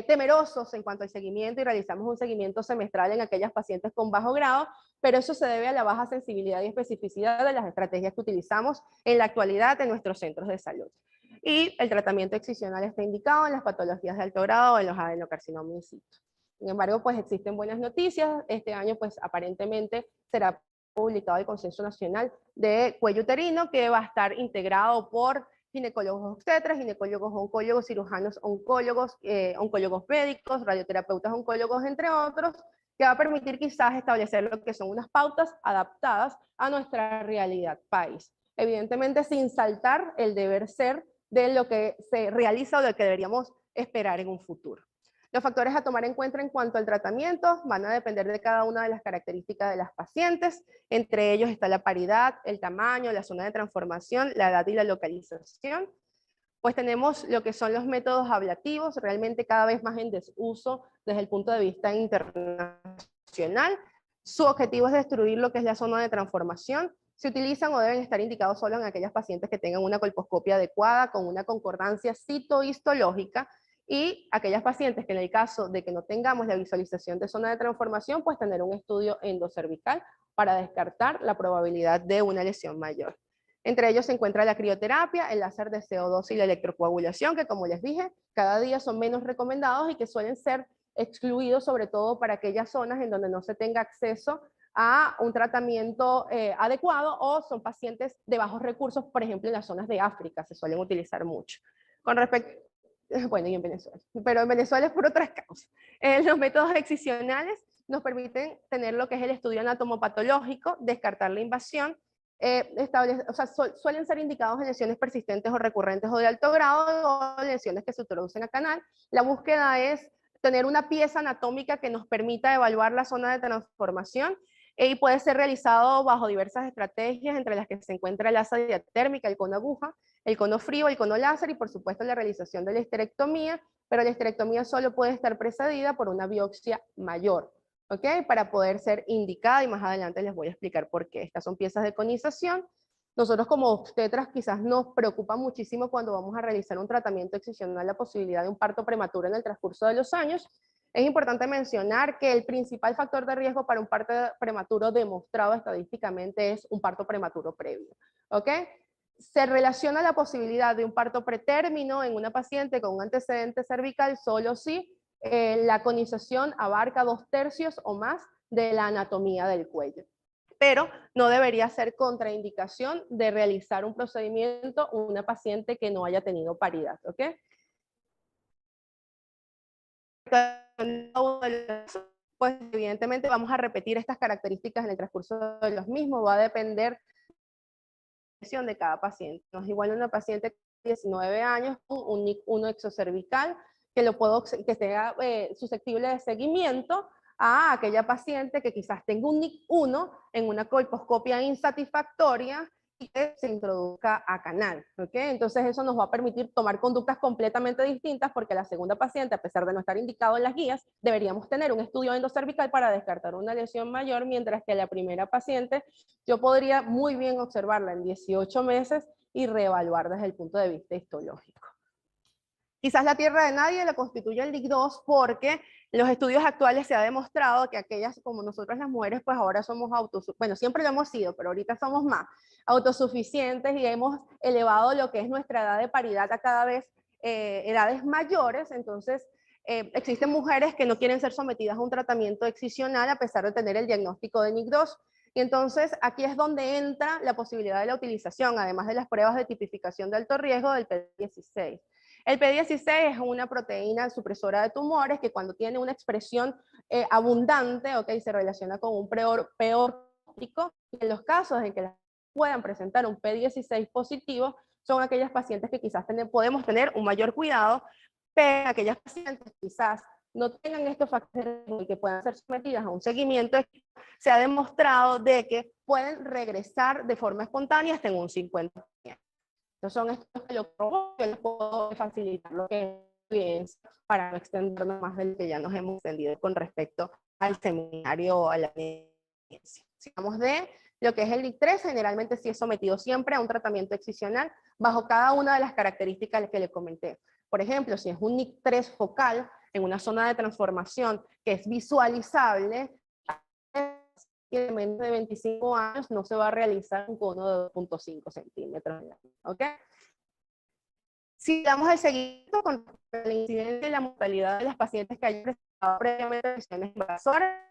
temerosos en cuanto al seguimiento y realizamos un seguimiento semestral en aquellas pacientes con bajo grado, pero eso se debe a la baja sensibilidad y especificidad de las estrategias que utilizamos en la actualidad en nuestros centros de salud. Y el tratamiento excisional está indicado en las patologías de alto grado o en los adenocarcinomas in situ. Sin embargo, pues existen buenas noticias. Este año, pues aparentemente será publicado el Consenso Nacional de Cuello Uterino, que va a estar integrado por ginecólogos obstetras, ginecólogos oncólogos, cirujanos oncólogos, oncólogos médicos, radioterapeutas oncólogos, entre otros, que va a permitir quizás establecer lo que son unas pautas adaptadas a nuestra realidad país. Evidentemente sin saltar el deber ser de lo que se realiza o de lo que deberíamos esperar en un futuro. Los factores a tomar en cuenta en cuanto al tratamiento van a depender de cada una de las características de las pacientes. Entre ellos está la paridad, el tamaño, la zona de transformación, la edad y la localización. Pues tenemos lo que son los métodos ablativos, realmente cada vez más en desuso desde el punto de vista internacional. Su objetivo es destruir lo que es la zona de transformación. Se utilizan o deben estar indicados solo en aquellas pacientes que tengan una colposcopia adecuada con una concordancia citohistológica, y aquellas pacientes que en el caso de que no tengamos la visualización de zona de transformación, pues tener un estudio endocervical para descartar la probabilidad de una lesión mayor. Entre ellos se encuentra la crioterapia, el láser de CO2 y la electrocoagulación, que como les dije, cada día son menos recomendados y que suelen ser excluidos sobre todo para aquellas zonas en donde no se tenga acceso a un tratamiento adecuado, o son pacientes de bajos recursos, por ejemplo en las zonas de África se suelen utilizar mucho. Con respecto, bueno, y en Venezuela, pero en Venezuela es por otras causas. Los métodos excisionales nos permiten tener lo que es el estudio anatomopatológico, descartar la invasión, suelen ser indicados en lesiones persistentes o recurrentes o de alto grado, o lesiones que se introducen a canal. La búsqueda es tener una pieza anatómica que nos permita evaluar la zona de transformación, y puede ser realizado bajo diversas estrategias, entre las que se encuentra el asa diatérmica, el cono aguja, el cono frío, el cono láser y por supuesto la realización de la histerectomía, pero la histerectomía solo puede estar precedida por una biopsia mayor, ¿ok? Para poder ser indicada, y más adelante les voy a explicar por qué. Estas son piezas de conización. Nosotros como obstetras quizás nos preocupa muchísimo cuando vamos a realizar un tratamiento excisional la posibilidad de un parto prematuro en el transcurso de los años. Es importante mencionar que el principal factor de riesgo para un parto prematuro demostrado estadísticamente es un parto prematuro previo, ¿ok? Se relaciona la posibilidad de un parto pretérmino en una paciente con un antecedente cervical solo si la conización abarca 2/3 o más de la anatomía del cuello. Pero no debería ser contraindicación de realizar un procedimiento una paciente que no haya tenido paridad, ¿ok? Pues evidentemente vamos a repetir estas características en el transcurso de los mismos, va a depender de cada paciente. No es igual una paciente de 19 años con un NIC1 exocervical que sea susceptible de seguimiento a aquella paciente que quizás tenga un NIC1 en una colposcopia insatisfactoria y que se introduzca a canal, ¿ok? Entonces eso nos va a permitir tomar conductas completamente distintas, porque la segunda paciente, a pesar de no estar indicado en las guías, deberíamos tener un estudio endocervical para descartar una lesión mayor, mientras que la primera paciente yo podría muy bien observarla en 18 meses y reevaluar desde el punto de vista histológico. Quizás la tierra de nadie la constituye el NIC2, porque en los estudios actuales se ha demostrado que aquellas como nosotras las mujeres, pues ahora somos bueno, siempre lo hemos sido, pero ahorita somos más autosuficientes y hemos elevado lo que es nuestra edad de paridad a cada vez edades mayores. Entonces existen mujeres que no quieren ser sometidas a un tratamiento excisional a pesar de tener el diagnóstico de NIC2. Y entonces aquí es donde entra la posibilidad de la utilización, además de las pruebas de tipificación de alto riesgo, del PDI-16. El PDI-16 es una proteína supresora de tumores que, cuando tiene una expresión abundante, okay, se relaciona con un peor pronóstico. En los casos en que puedan presentar un PDI-16 positivo, son aquellas pacientes que quizás podemos tener un mayor cuidado, pero aquellas pacientes quizás no tengan estos factores y que puedan ser sometidas a un seguimiento, se ha demostrado de que pueden regresar de forma espontánea hasta en un 50%. Entonces son estos que yo les puedo facilitar lo que es evidencia para no extendernos más del que ya nos hemos extendido con respecto al seminario o a la evidencia. Sigamos de lo que es el NIC3, generalmente sí es sometido siempre a un tratamiento excisional bajo cada una de las características que le comenté. Por ejemplo, si es un NIC3 focal en una zona de transformación que es visualizable, de menos de 25 años no se va a realizar un cono de 2.5 centímetros. ¿Ok? Si damos el seguimiento con la incidencia y la mortalidad de las pacientes que hayan presentado previamente lesiones invasoras,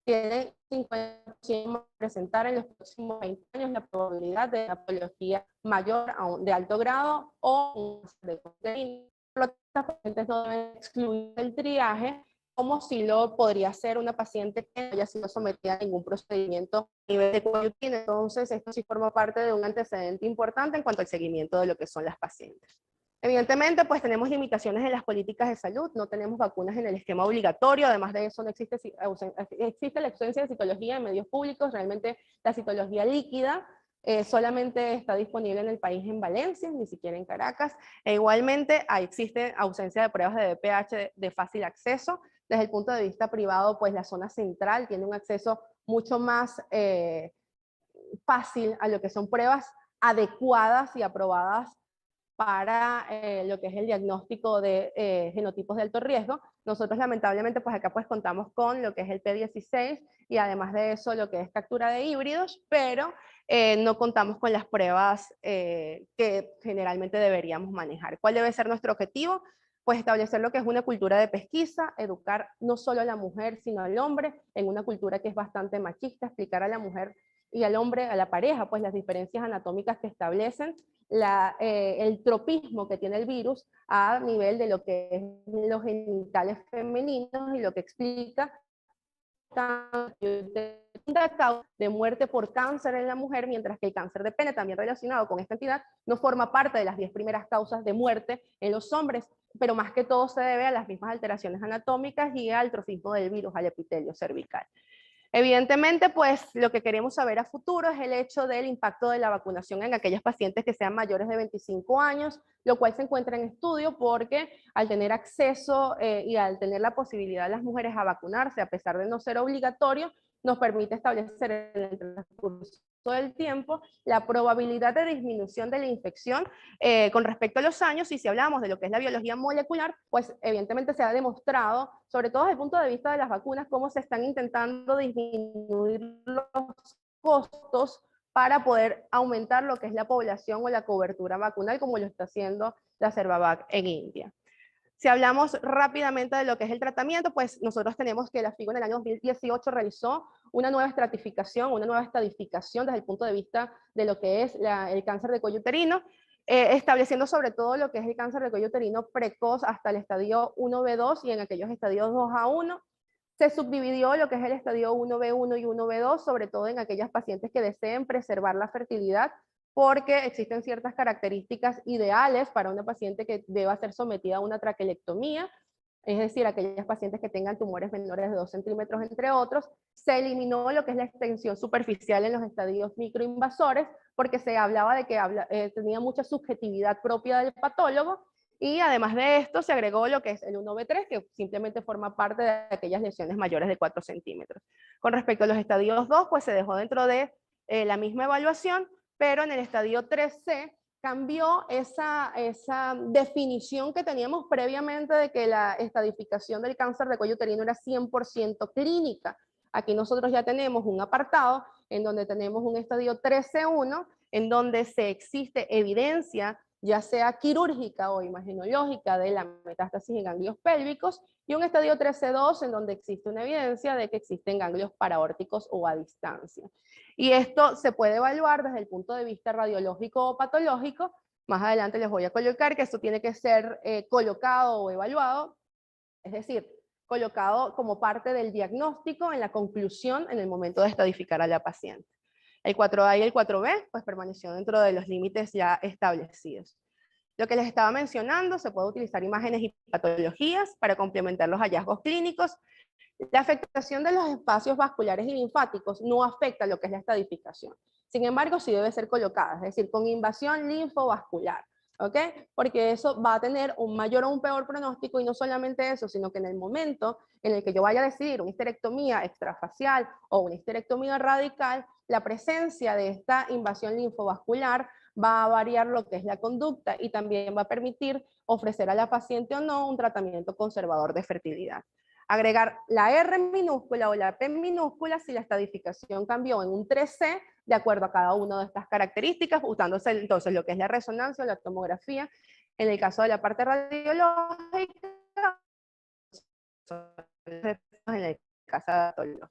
tienen 50% presentar en los próximos 20 años la probabilidad de una patología mayor de alto grado o un de contenido. Los pacientes no deben excluir el triaje, como si lo podría ser una paciente que no haya sido sometida a ningún procedimiento a nivel de cuello uterino. Entonces, esto sí forma parte de un antecedente importante en cuanto al seguimiento de lo que son las pacientes. Evidentemente, pues tenemos limitaciones en las políticas de salud, no tenemos vacunas en el esquema obligatorio, además de eso no existe la ausencia de citología en medios públicos. Realmente la citología líquida solamente está disponible en el país en Valencia, ni siquiera en Caracas. E igualmente existe ausencia de pruebas de BPH de fácil acceso. Desde el punto de vista privado, pues la zona central tiene un acceso mucho más fácil a lo que son pruebas adecuadas y aprobadas para lo que es el diagnóstico de genotipos de alto riesgo. Nosotros lamentablemente pues acá pues contamos con lo que es el P16 y además de eso lo que es captura de híbridos, pero no contamos con las pruebas que generalmente deberíamos manejar. ¿Cuál debe ser nuestro objetivo? Pues establecer lo que es una cultura de pesquisa, educar no solo a la mujer sino al hombre en una cultura que es bastante machista, explicar a la mujer y al hombre, a la pareja, pues las diferencias anatómicas que establecen el tropismo que tiene el virus a nivel de lo que es los genitales femeninos y lo que explica de muerte por cáncer en la mujer, mientras que el cáncer de pene, también relacionado con esta entidad, no forma parte de las 10 primeras causas de muerte en los hombres, pero más que todo se debe a las mismas alteraciones anatómicas y al trofismo del virus, al epitelio cervical. Evidentemente, pues lo que queremos saber a futuro es el hecho del impacto de la vacunación en aquellas pacientes que sean mayores de 25 años, lo cual se encuentra en estudio porque al tener acceso y al tener la posibilidad de las mujeres a vacunarse, a pesar de no ser obligatorio, nos permite establecer en el transcurso del tiempo la probabilidad de disminución de la infección con respecto a los años. Y si hablamos de lo que es la biología molecular, pues evidentemente se ha demostrado, sobre todo desde el punto de vista de las vacunas, cómo se están intentando disminuir los costos para poder aumentar lo que es la población o la cobertura vacunal, como lo está haciendo la Cervavac en India. Si hablamos rápidamente de lo que es el tratamiento, pues nosotros tenemos que la FIGO en el año 2018 realizó una nueva estratificación, una nueva estadificación desde el punto de vista de lo que es el cáncer de cuello uterino, estableciendo sobre todo lo que es el cáncer de cuello uterino precoz hasta el estadio 1B2 y en aquellos estadios 2A1. Se subdividió lo que es el estadio 1B1 y 1B2, sobre todo en aquellas pacientes que deseen preservar la fertilidad porque existen ciertas características ideales para una paciente que deba ser sometida a una traquelectomía, es decir, aquellas pacientes que tengan tumores menores de 2 centímetros, entre otros. Se eliminó lo que es la extensión superficial en los estadios microinvasores, porque se hablaba de que tenía mucha subjetividad propia del patólogo, y además de esto se agregó lo que es el 1B3, que simplemente forma parte de aquellas lesiones mayores de 4 centímetros. Con respecto a los estadios 2, pues se dejó dentro de la misma evaluación, pero en el estadio 3C cambió esa definición que teníamos previamente de que la estadificación del cáncer de cuello uterino era 100% clínica. Aquí nosotros ya tenemos un apartado en donde tenemos un estadio 13.1, en donde se existe evidencia, ya sea quirúrgica o imaginológica, de la metástasis en ganglios pélvicos, y un estadio 13.2 en donde existe una evidencia de que existen ganglios paraórticos o a distancia. Y esto se puede evaluar desde el punto de vista radiológico o patológico. Más adelante les voy a colocar que esto tiene que ser colocado o evaluado, es decir, colocado como parte del diagnóstico en la conclusión en el momento de estadificar a la paciente. El 4A y el 4B pues permaneció dentro de los límites ya establecidos. Lo que les estaba mencionando, se puede utilizar imágenes y patologías para complementar los hallazgos clínicos. La afectación de los espacios vasculares y linfáticos no afecta lo que es la estadificación. Sin embargo, sí debe ser colocada, es decir, con invasión linfovascular, ¿ok? Porque eso va a tener un mayor o un peor pronóstico, y no solamente eso, sino que en el momento en el que yo vaya a decidir una histerectomía extrafacial o una histerectomía radical, la presencia de esta invasión linfovascular va a variar lo que es la conducta y también va a permitir ofrecer a la paciente o no un tratamiento conservador de fertilidad. Agregar la R minúscula o la P minúscula si la estadificación cambió en un 3C de acuerdo a cada una de estas características, usándose entonces lo que es la resonancia o la tomografía. En el caso de la parte radiológica, en el caso de patología.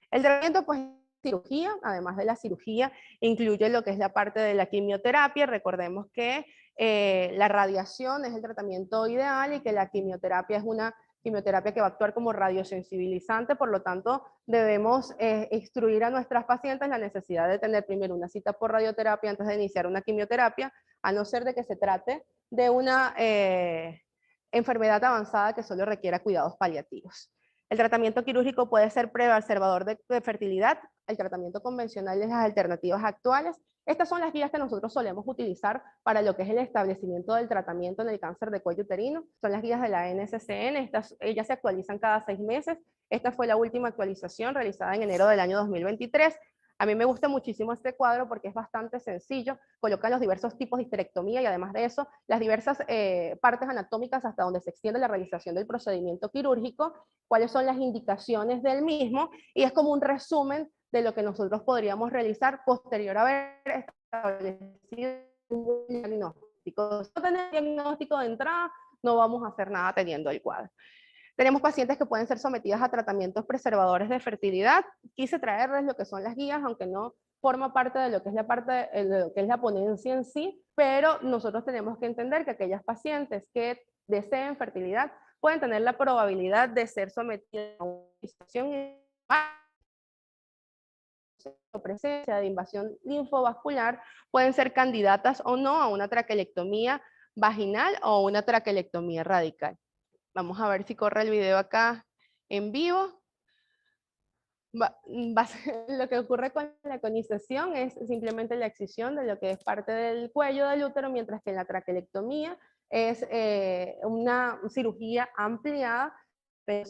El tratamiento, pues, cirugía, además de la cirugía, incluye lo que es la parte de la quimioterapia. Recordemos que la radiación es el tratamiento ideal y que la quimioterapia es una quimioterapia que va a actuar como radiosensibilizante, por lo tanto debemos instruir a nuestras pacientes la necesidad de tener primero una cita por radioterapia antes de iniciar una quimioterapia, a no ser de que se trate de una enfermedad avanzada que solo requiera cuidados paliativos. El tratamiento quirúrgico puede ser preservador de fertilidad. El tratamiento convencional es las alternativas actuales. Estas son las guías que nosotros solemos utilizar para lo que es el establecimiento del tratamiento en el cáncer de cuello uterino. Son las guías de la NCCN. Ellas se actualizan cada 6 meses. Esta fue la última actualización realizada en enero del año 2023. A mí me gusta muchísimo este cuadro porque es bastante sencillo, colocan los diversos tipos de histerectomía y además de eso, las diversas partes anatómicas hasta donde se extiende la realización del procedimiento quirúrgico, cuáles son las indicaciones del mismo, y es como un resumen de lo que nosotros podríamos realizar posterior a haber establecido un diagnóstico. Si no tenemos diagnóstico de entrada, no vamos a hacer nada teniendo el cuadro. Tenemos pacientes que pueden ser sometidas a tratamientos preservadores de fertilidad. Quise traerles lo que son las guías, aunque no forma parte de lo que es la ponencia en sí, pero nosotros tenemos que entender que aquellas pacientes que deseen fertilidad pueden tener la probabilidad de ser sometidas a una situación o presencia de invasión linfovascular, pueden ser candidatas o no a una traquelectomía vaginal o una traquelectomía radical. Vamos a ver si corre el video acá en vivo. Lo que ocurre con la conización es simplemente la excisión de lo que es parte del cuello del útero, mientras que en la traquelectomía es una cirugía ampliada, pero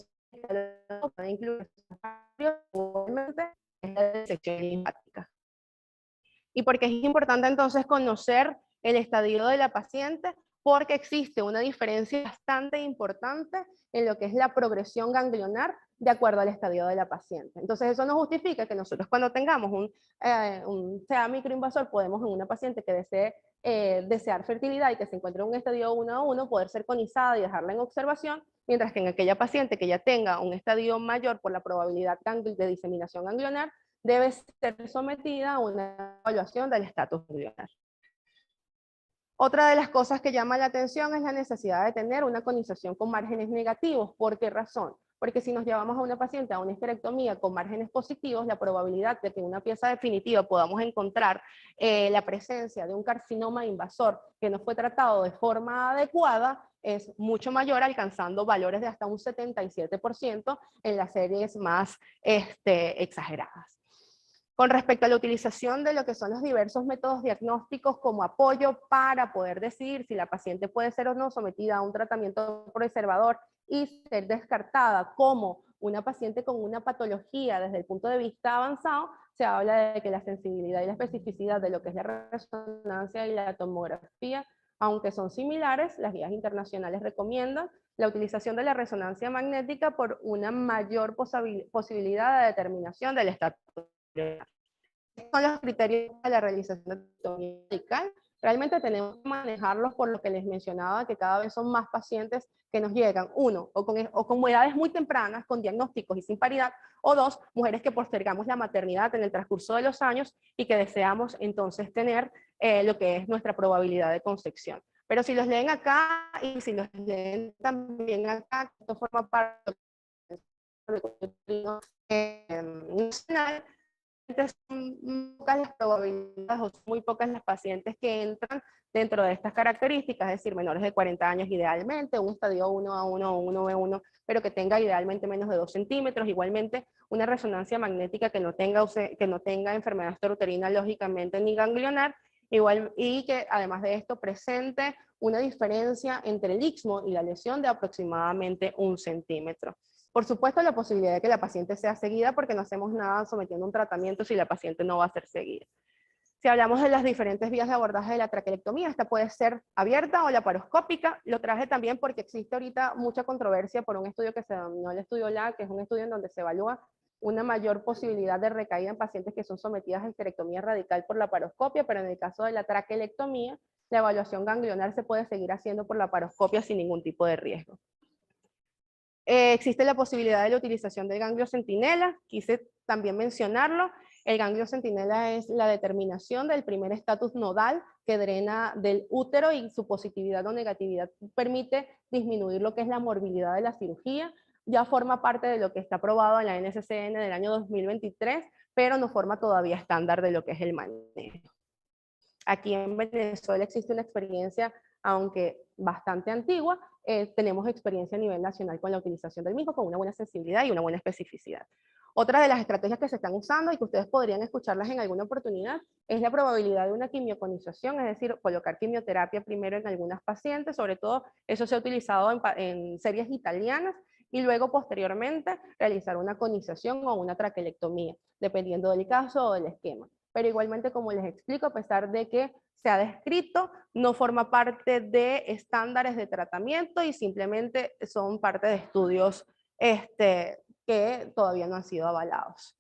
puede incluir la disección linfática. ¿Y por qué es importante entonces conocer el estadio de la paciente? Porque existe una diferencia bastante importante en lo que es la progresión ganglionar de acuerdo al estadio de la paciente. Entonces eso nos justifica que nosotros cuando tengamos un CA microinvasor podemos en una paciente que desee desear fertilidad y que se encuentre en un estadio 1 a 1 poder ser conizada y dejarla en observación, mientras que en aquella paciente que ya tenga un estadio mayor por la probabilidad de diseminación ganglionar debe ser sometida a una evaluación del estatus ganglionar. Otra de las cosas que llama la atención es la necesidad de tener una conización con márgenes negativos. ¿Por qué razón? porque si nos llevamos a una paciente a una histerectomía con márgenes positivos, la probabilidad de que en una pieza definitiva podamos encontrar la presencia de un carcinoma invasor que no fue tratado de forma adecuada es mucho mayor, alcanzando valores de hasta un 77% en las series más exageradas. Con respecto a la utilización de lo que son los diversos métodos diagnósticos como apoyo para poder decidir si la paciente puede ser o no sometida a un tratamiento preservador y ser descartada como una paciente con una patología desde el punto de vista avanzado, se habla de que la sensibilidad y la especificidad de lo que es la resonancia y la tomografía, aunque son similares, las guías internacionales recomiendan la utilización de la resonancia magnética por una mayor posibilidad de determinación del estatus. Son los criterios de la realización de anatomía radical. Realmente tenemos que manejarlos por lo que les mencionaba, que cada vez son más pacientes que nos llegan, uno, o con edades muy tempranas, con diagnósticos y sin paridad, o dos, mujeres que postergamos la maternidad en el transcurso de los años y que deseamos entonces tener lo que es nuestra probabilidad de concepción. Pero si los leen acá y si los leen también acá, esto forma parte del nacional, son pocas las probabilidades o son muy pocas las pacientes que entran dentro de estas características, es decir, menores de 40 años idealmente, un estadio 1A1 o 1B1, pero que tenga idealmente menos de 2 centímetros, igualmente una resonancia magnética que no tenga enfermedad osterouterina lógicamente ni ganglionar, igual, y que además de esto presente una diferencia entre el istmo y la lesión de aproximadamente 1 centímetro. Por supuesto, la posibilidad de que la paciente sea seguida, porque no hacemos nada sometiendo un tratamiento si la paciente no va a ser seguida. Si hablamos de las diferentes vías de abordaje de la traquelectomía, esta puede ser abierta o laparoscópica. Lo traje también porque existe ahorita mucha controversia por un estudio que se denominó el estudio LA, que es un estudio en donde se evalúa una mayor posibilidad de recaída en pacientes que son sometidas a histerectomía radical por laparoscopia, pero en el caso de la traquelectomía, la evaluación ganglionar se puede seguir haciendo por laparoscopia sin ningún tipo de riesgo. Existe la posibilidad de la utilización del ganglio centinela, quise también mencionarlo. El ganglio centinela es la determinación del primer estatus nodal que drena del útero y su positividad o negatividad permite disminuir lo que es la morbilidad de la cirugía. Ya forma parte de lo que está aprobado en la NCCN del año 2023, pero no forma todavía estándar de lo que es el manejo. Aquí en Venezuela existe una experiencia, aunque bastante antigua, tenemos experiencia a nivel nacional con la utilización del mismo, con una buena sensibilidad y una buena especificidad. Otra de las estrategias que se están usando y que ustedes podrían escucharlas en alguna oportunidad es la probabilidad de una quimioconización, es decir, colocar quimioterapia primero en algunas pacientes, sobre todo eso se ha utilizado en series italianas, y luego posteriormente realizar una conización o una traquelectomía, dependiendo del caso o del esquema. Pero igualmente, como les explico, a pesar de que se ha descrito, no forma parte de estándares de tratamiento y simplemente son parte de estudios que todavía no han sido avalados.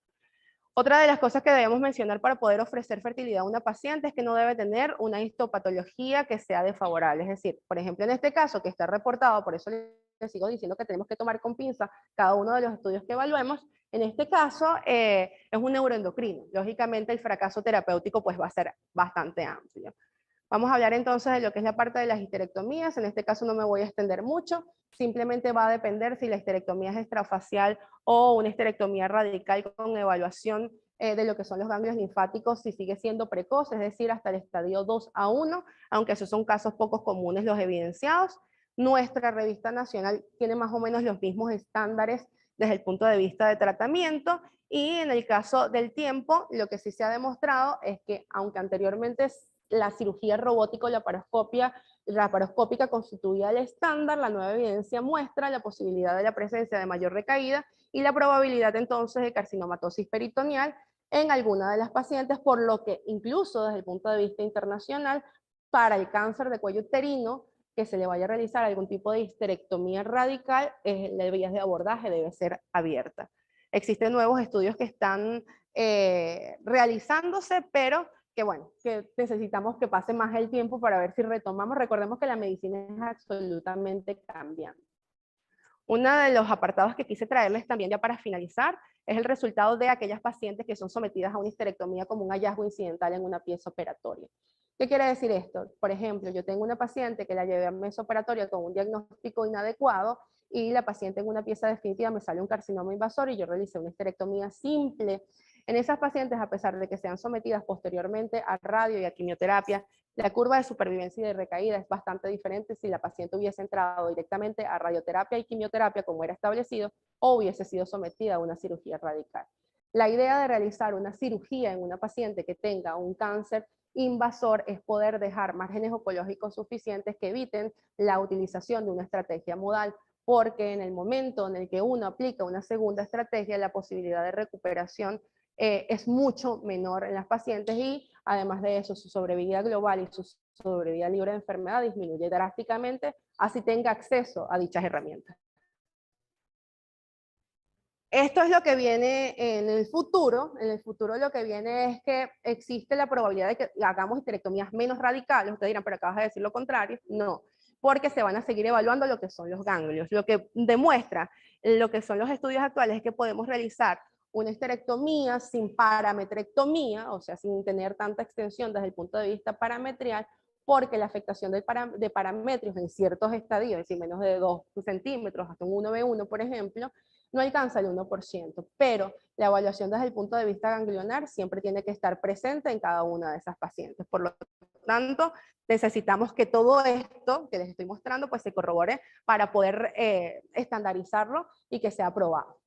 Otra de las cosas que debemos mencionar para poder ofrecer fertilidad a una paciente es que no debe tener una histopatología que sea desfavorable. Es decir, por ejemplo, en este caso que está reportado, por eso les sigo diciendo que tenemos que tomar con pinza cada uno de los estudios que evaluemos. En este caso es un neuroendocrino. Lógicamente el fracaso terapéutico pues va a ser bastante amplio. Vamos a hablar entonces de lo que es la parte de las histerectomías. En este caso no me voy a extender mucho, simplemente va a depender si la histerectomía es extrafacial o una histerectomía radical con evaluación de lo que son los ganglios linfáticos, si sigue siendo precoz, es decir, hasta el estadio 2A1, aunque esos son casos pocos comunes los evidenciados. Nuestra revista nacional tiene más o menos los mismos estándares desde el punto de vista de tratamiento, y en el caso del tiempo, lo que sí se ha demostrado es que, aunque anteriormente la cirugía robótica o laparoscópica constituía el estándar, la nueva evidencia muestra la posibilidad de la presencia de mayor recaída y la probabilidad entonces de carcinomatosis peritoneal en alguna de las pacientes, por lo que incluso desde el punto de vista internacional, para el cáncer de cuello uterino, que se le vaya a realizar algún tipo de histerectomía radical, la vía de abordaje debe ser abierta. Existen nuevos estudios que están realizándose, pero que bueno, que necesitamos que pase más el tiempo para ver si retomamos. Recordemos que la medicina es absolutamente cambiante. Uno de los apartados que quise traerles también ya para finalizar es el resultado de aquellas pacientes que son sometidas a una histerectomía como un hallazgo incidental en una pieza operatoria. ¿Qué quiere decir esto? Por ejemplo, yo tengo una paciente que la llevé a mesa operatoria con un diagnóstico inadecuado y la paciente en una pieza definitiva me sale un carcinoma invasor y yo realicé una histerectomía simple. En esas pacientes, a pesar de que sean sometidas posteriormente a radio y a quimioterapia, la curva de supervivencia y de recaída es bastante diferente si la paciente hubiese entrado directamente a radioterapia y quimioterapia como era establecido o hubiese sido sometida a una cirugía radical. La idea de realizar una cirugía en una paciente que tenga un cáncer invasor es poder dejar márgenes oncológicos suficientes que eviten la utilización de una estrategia modal, porque en el momento en el que uno aplica una segunda estrategia, la posibilidad de recuperación es mucho menor en las pacientes y además de eso su sobrevida global y su sobrevida libre de enfermedad disminuye drásticamente, así tenga acceso a dichas herramientas. Esto es lo que viene en el futuro. En el futuro lo que viene es que existe la probabilidad de que hagamos histerectomías menos radicales. Ustedes dirán, pero acabas de decir lo contrario. No, porque se van a seguir evaluando lo que son los ganglios. Lo que demuestra lo que son los estudios actuales es que podemos realizar una histerectomía sin parametrectomía, o sea, sin tener tanta extensión desde el punto de vista parametrial, porque la afectación de parametrios en ciertos estadios, es decir, menos de 2 centímetros, hasta un 1B1, por ejemplo, no alcanza el 1%, pero la evaluación desde el punto de vista ganglionar siempre tiene que estar presente en cada una de esas pacientes. Por lo tanto, necesitamos que todo esto que les estoy mostrando pues se corrobore para poder estandarizarlo y que sea aprobado.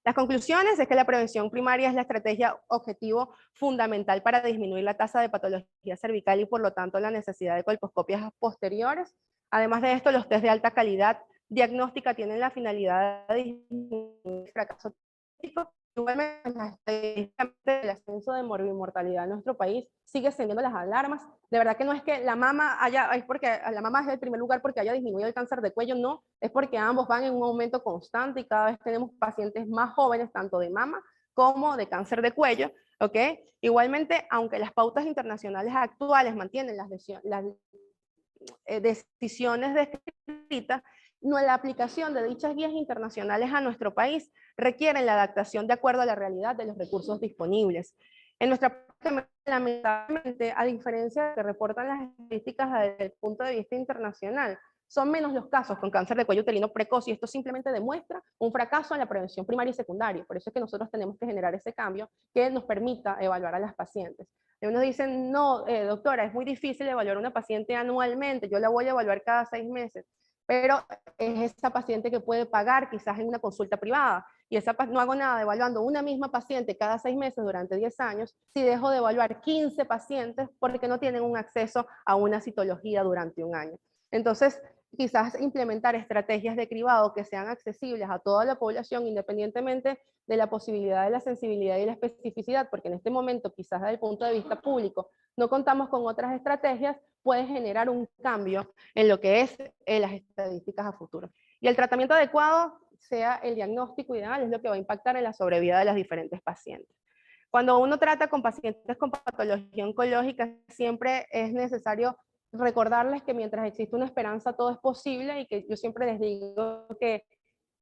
Las conclusiones es que la prevención primaria es la estrategia objetivo fundamental para disminuir la tasa de patología cervical y por lo tanto la necesidad de colposcopias posteriores. Además de esto, los test de alta calidad diagnóstica tienen la finalidad de disminuir el fracaso clínico. Igualmente, las estadísticas del ascenso de morbimortalidad en nuestro país sigue encendiendo las alarmas. De verdad que no es que la mama es porque la mama es el primer lugar porque haya disminuido el cáncer de cuello, no, es porque ambos van en un aumento constante y cada vez tenemos pacientes más jóvenes, tanto de mama como de cáncer de cuello, ¿ok? Igualmente, aunque las pautas internacionales actuales mantienen las decisiones descritas, la aplicación de dichas guías internacionales a nuestro país requieren la adaptación de acuerdo a la realidad de los recursos disponibles. En nuestra parte, lamentablemente, a diferencia de que reportan las estadísticas desde el punto de vista internacional, son menos los casos con cáncer de cuello uterino precoz y esto simplemente demuestra un fracaso en la prevención primaria y secundaria. Por eso es que nosotros tenemos que generar ese cambio que nos permita evaluar a las pacientes. Y unos dicen, no, doctora, es muy difícil evaluar a una paciente anualmente, yo la voy a evaluar cada 6 meses, pero es esa paciente que puede pagar quizás en una consulta privada, y no hago nada evaluando una misma paciente cada 6 meses durante 10 años, si dejo de evaluar 15 pacientes porque no tienen un acceso a una citología durante un año. Entonces, quizás implementar estrategias de cribado que sean accesibles a toda la población, independientemente de la posibilidad de la sensibilidad y la especificidad, porque en este momento, quizás desde el punto de vista público, no contamos con otras estrategias, puede generar un cambio en lo que es las estadísticas a futuro. Y el tratamiento adecuado, sea el diagnóstico ideal, es lo que va a impactar en la sobrevida de las diferentes pacientes. Cuando uno trata con pacientes con patología oncológica, siempre es necesario recordarles que mientras existe una esperanza todo es posible y que yo siempre les digo que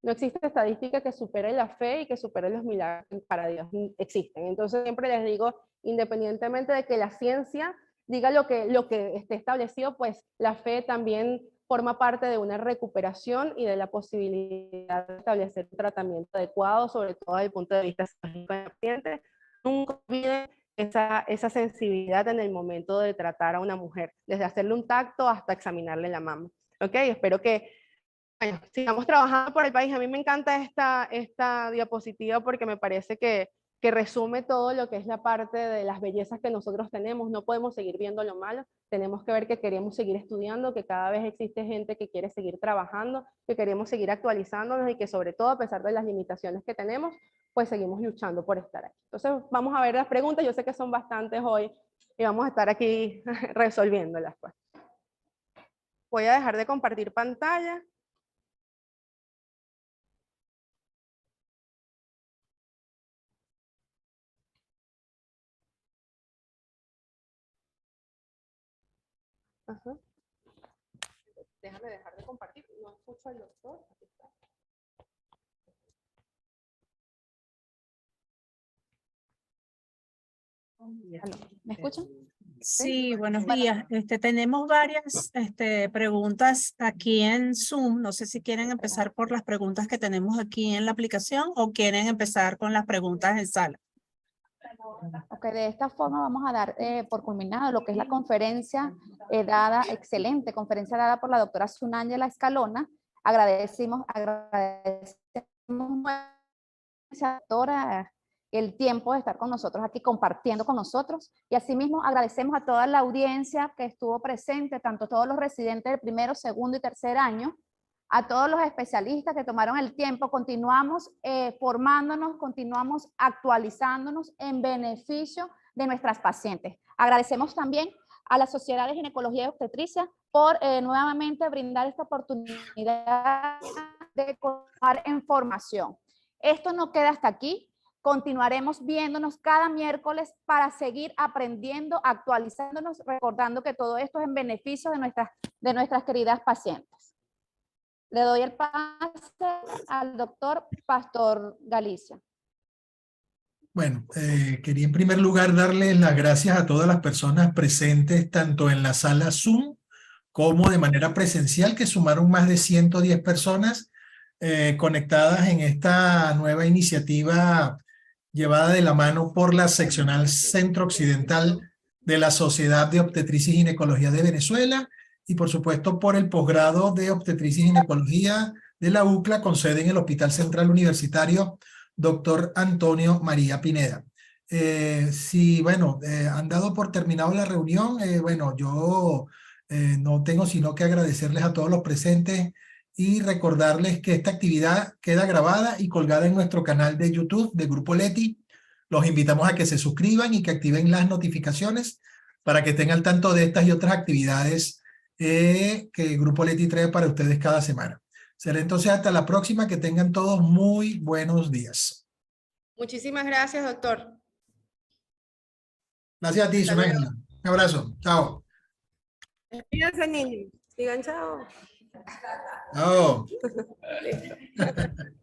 no existe estadística que supere la fe y que supere los milagros para Dios existen. Entonces siempre les digo, independientemente de que la ciencia diga lo que esté establecido, pues la fe también forma parte de una recuperación y de la posibilidad de establecer un tratamiento adecuado, sobre todo desde el punto de vista psicológico del paciente. Nunca olviden esa sensibilidad en el momento de tratar a una mujer, desde hacerle un tacto hasta examinarle la mama. ¿Ok? Espero que bueno, sigamos trabajando por el país. A mí me encanta esta diapositiva porque me parece que resume todo lo que es la parte de las bellezas que nosotros tenemos. No podemos seguir viendo lo malo, tenemos que ver que queremos seguir estudiando, que cada vez existe gente que quiere seguir trabajando, que queremos seguir actualizándonos y que sobre todo a pesar de las limitaciones que tenemos, pues seguimos luchando por estar aquí. Entonces vamos a ver las preguntas, yo sé que son bastantes hoy y vamos a estar aquí resolviéndolas. Pues. Voy a dejar de compartir pantalla. Ajá. Déjame dejar de compartir. No escucho al doctor. Aquí está. ¿Me escuchan? Sí, buenos días. Tenemos varias preguntas aquí en Zoom. No sé si quieren empezar por las preguntas que tenemos aquí en la aplicación o quieren empezar con las preguntas en sala. Ok, de esta forma vamos a dar por culminado lo que es la conferencia excelente conferencia dada por la doctora Sunangela Escalona. Agradecemos doctora el tiempo de estar con nosotros aquí compartiendo con nosotros, y asimismo agradecemos a toda la audiencia que estuvo presente, tanto todos los residentes del primero, segundo y tercer año, a todos los especialistas que tomaron el tiempo. Continuamos formándonos, continuamos actualizándonos en beneficio de nuestras pacientes. Agradecemos también a la Sociedad de Ginecología y Obstetricia por nuevamente brindar esta oportunidad de contar información. Esto no queda hasta aquí. Continuaremos viéndonos cada miércoles para seguir aprendiendo, actualizándonos, recordando que todo esto es en beneficio de nuestras queridas pacientes. Le doy el pase al doctor Pastor Galicia. Bueno, quería en primer lugar darles las gracias a todas las personas presentes, tanto en la sala Zoom como de manera presencial, que sumaron más de 110 personas conectadas en esta nueva iniciativa llevada de la mano por la seccional centro-occidental de la Sociedad de Obstetricia y Ginecología de Venezuela, y por supuesto por el posgrado de Obstetricia y Ginecología de la UCLA, con sede en el Hospital Central Universitario Dr. Antonio María Pineda. Sí, bueno, han dado por terminado la reunión. Bueno, yo no tengo sino que agradecerles a todos los presentes y recordarles que esta actividad queda grabada y colgada en nuestro canal de YouTube de Grupo Leti. Los invitamos a que se suscriban y que activen las notificaciones para que estén al tanto de estas y otras actividades que Grupo Leti trae para ustedes cada semana. Será entonces hasta la próxima. Que tengan todos muy buenos días. Muchísimas gracias, doctor. Gracias a ti, Sunangela. Un abrazo. Chao. Despídense, niños. Digan chao. Chao. Listo.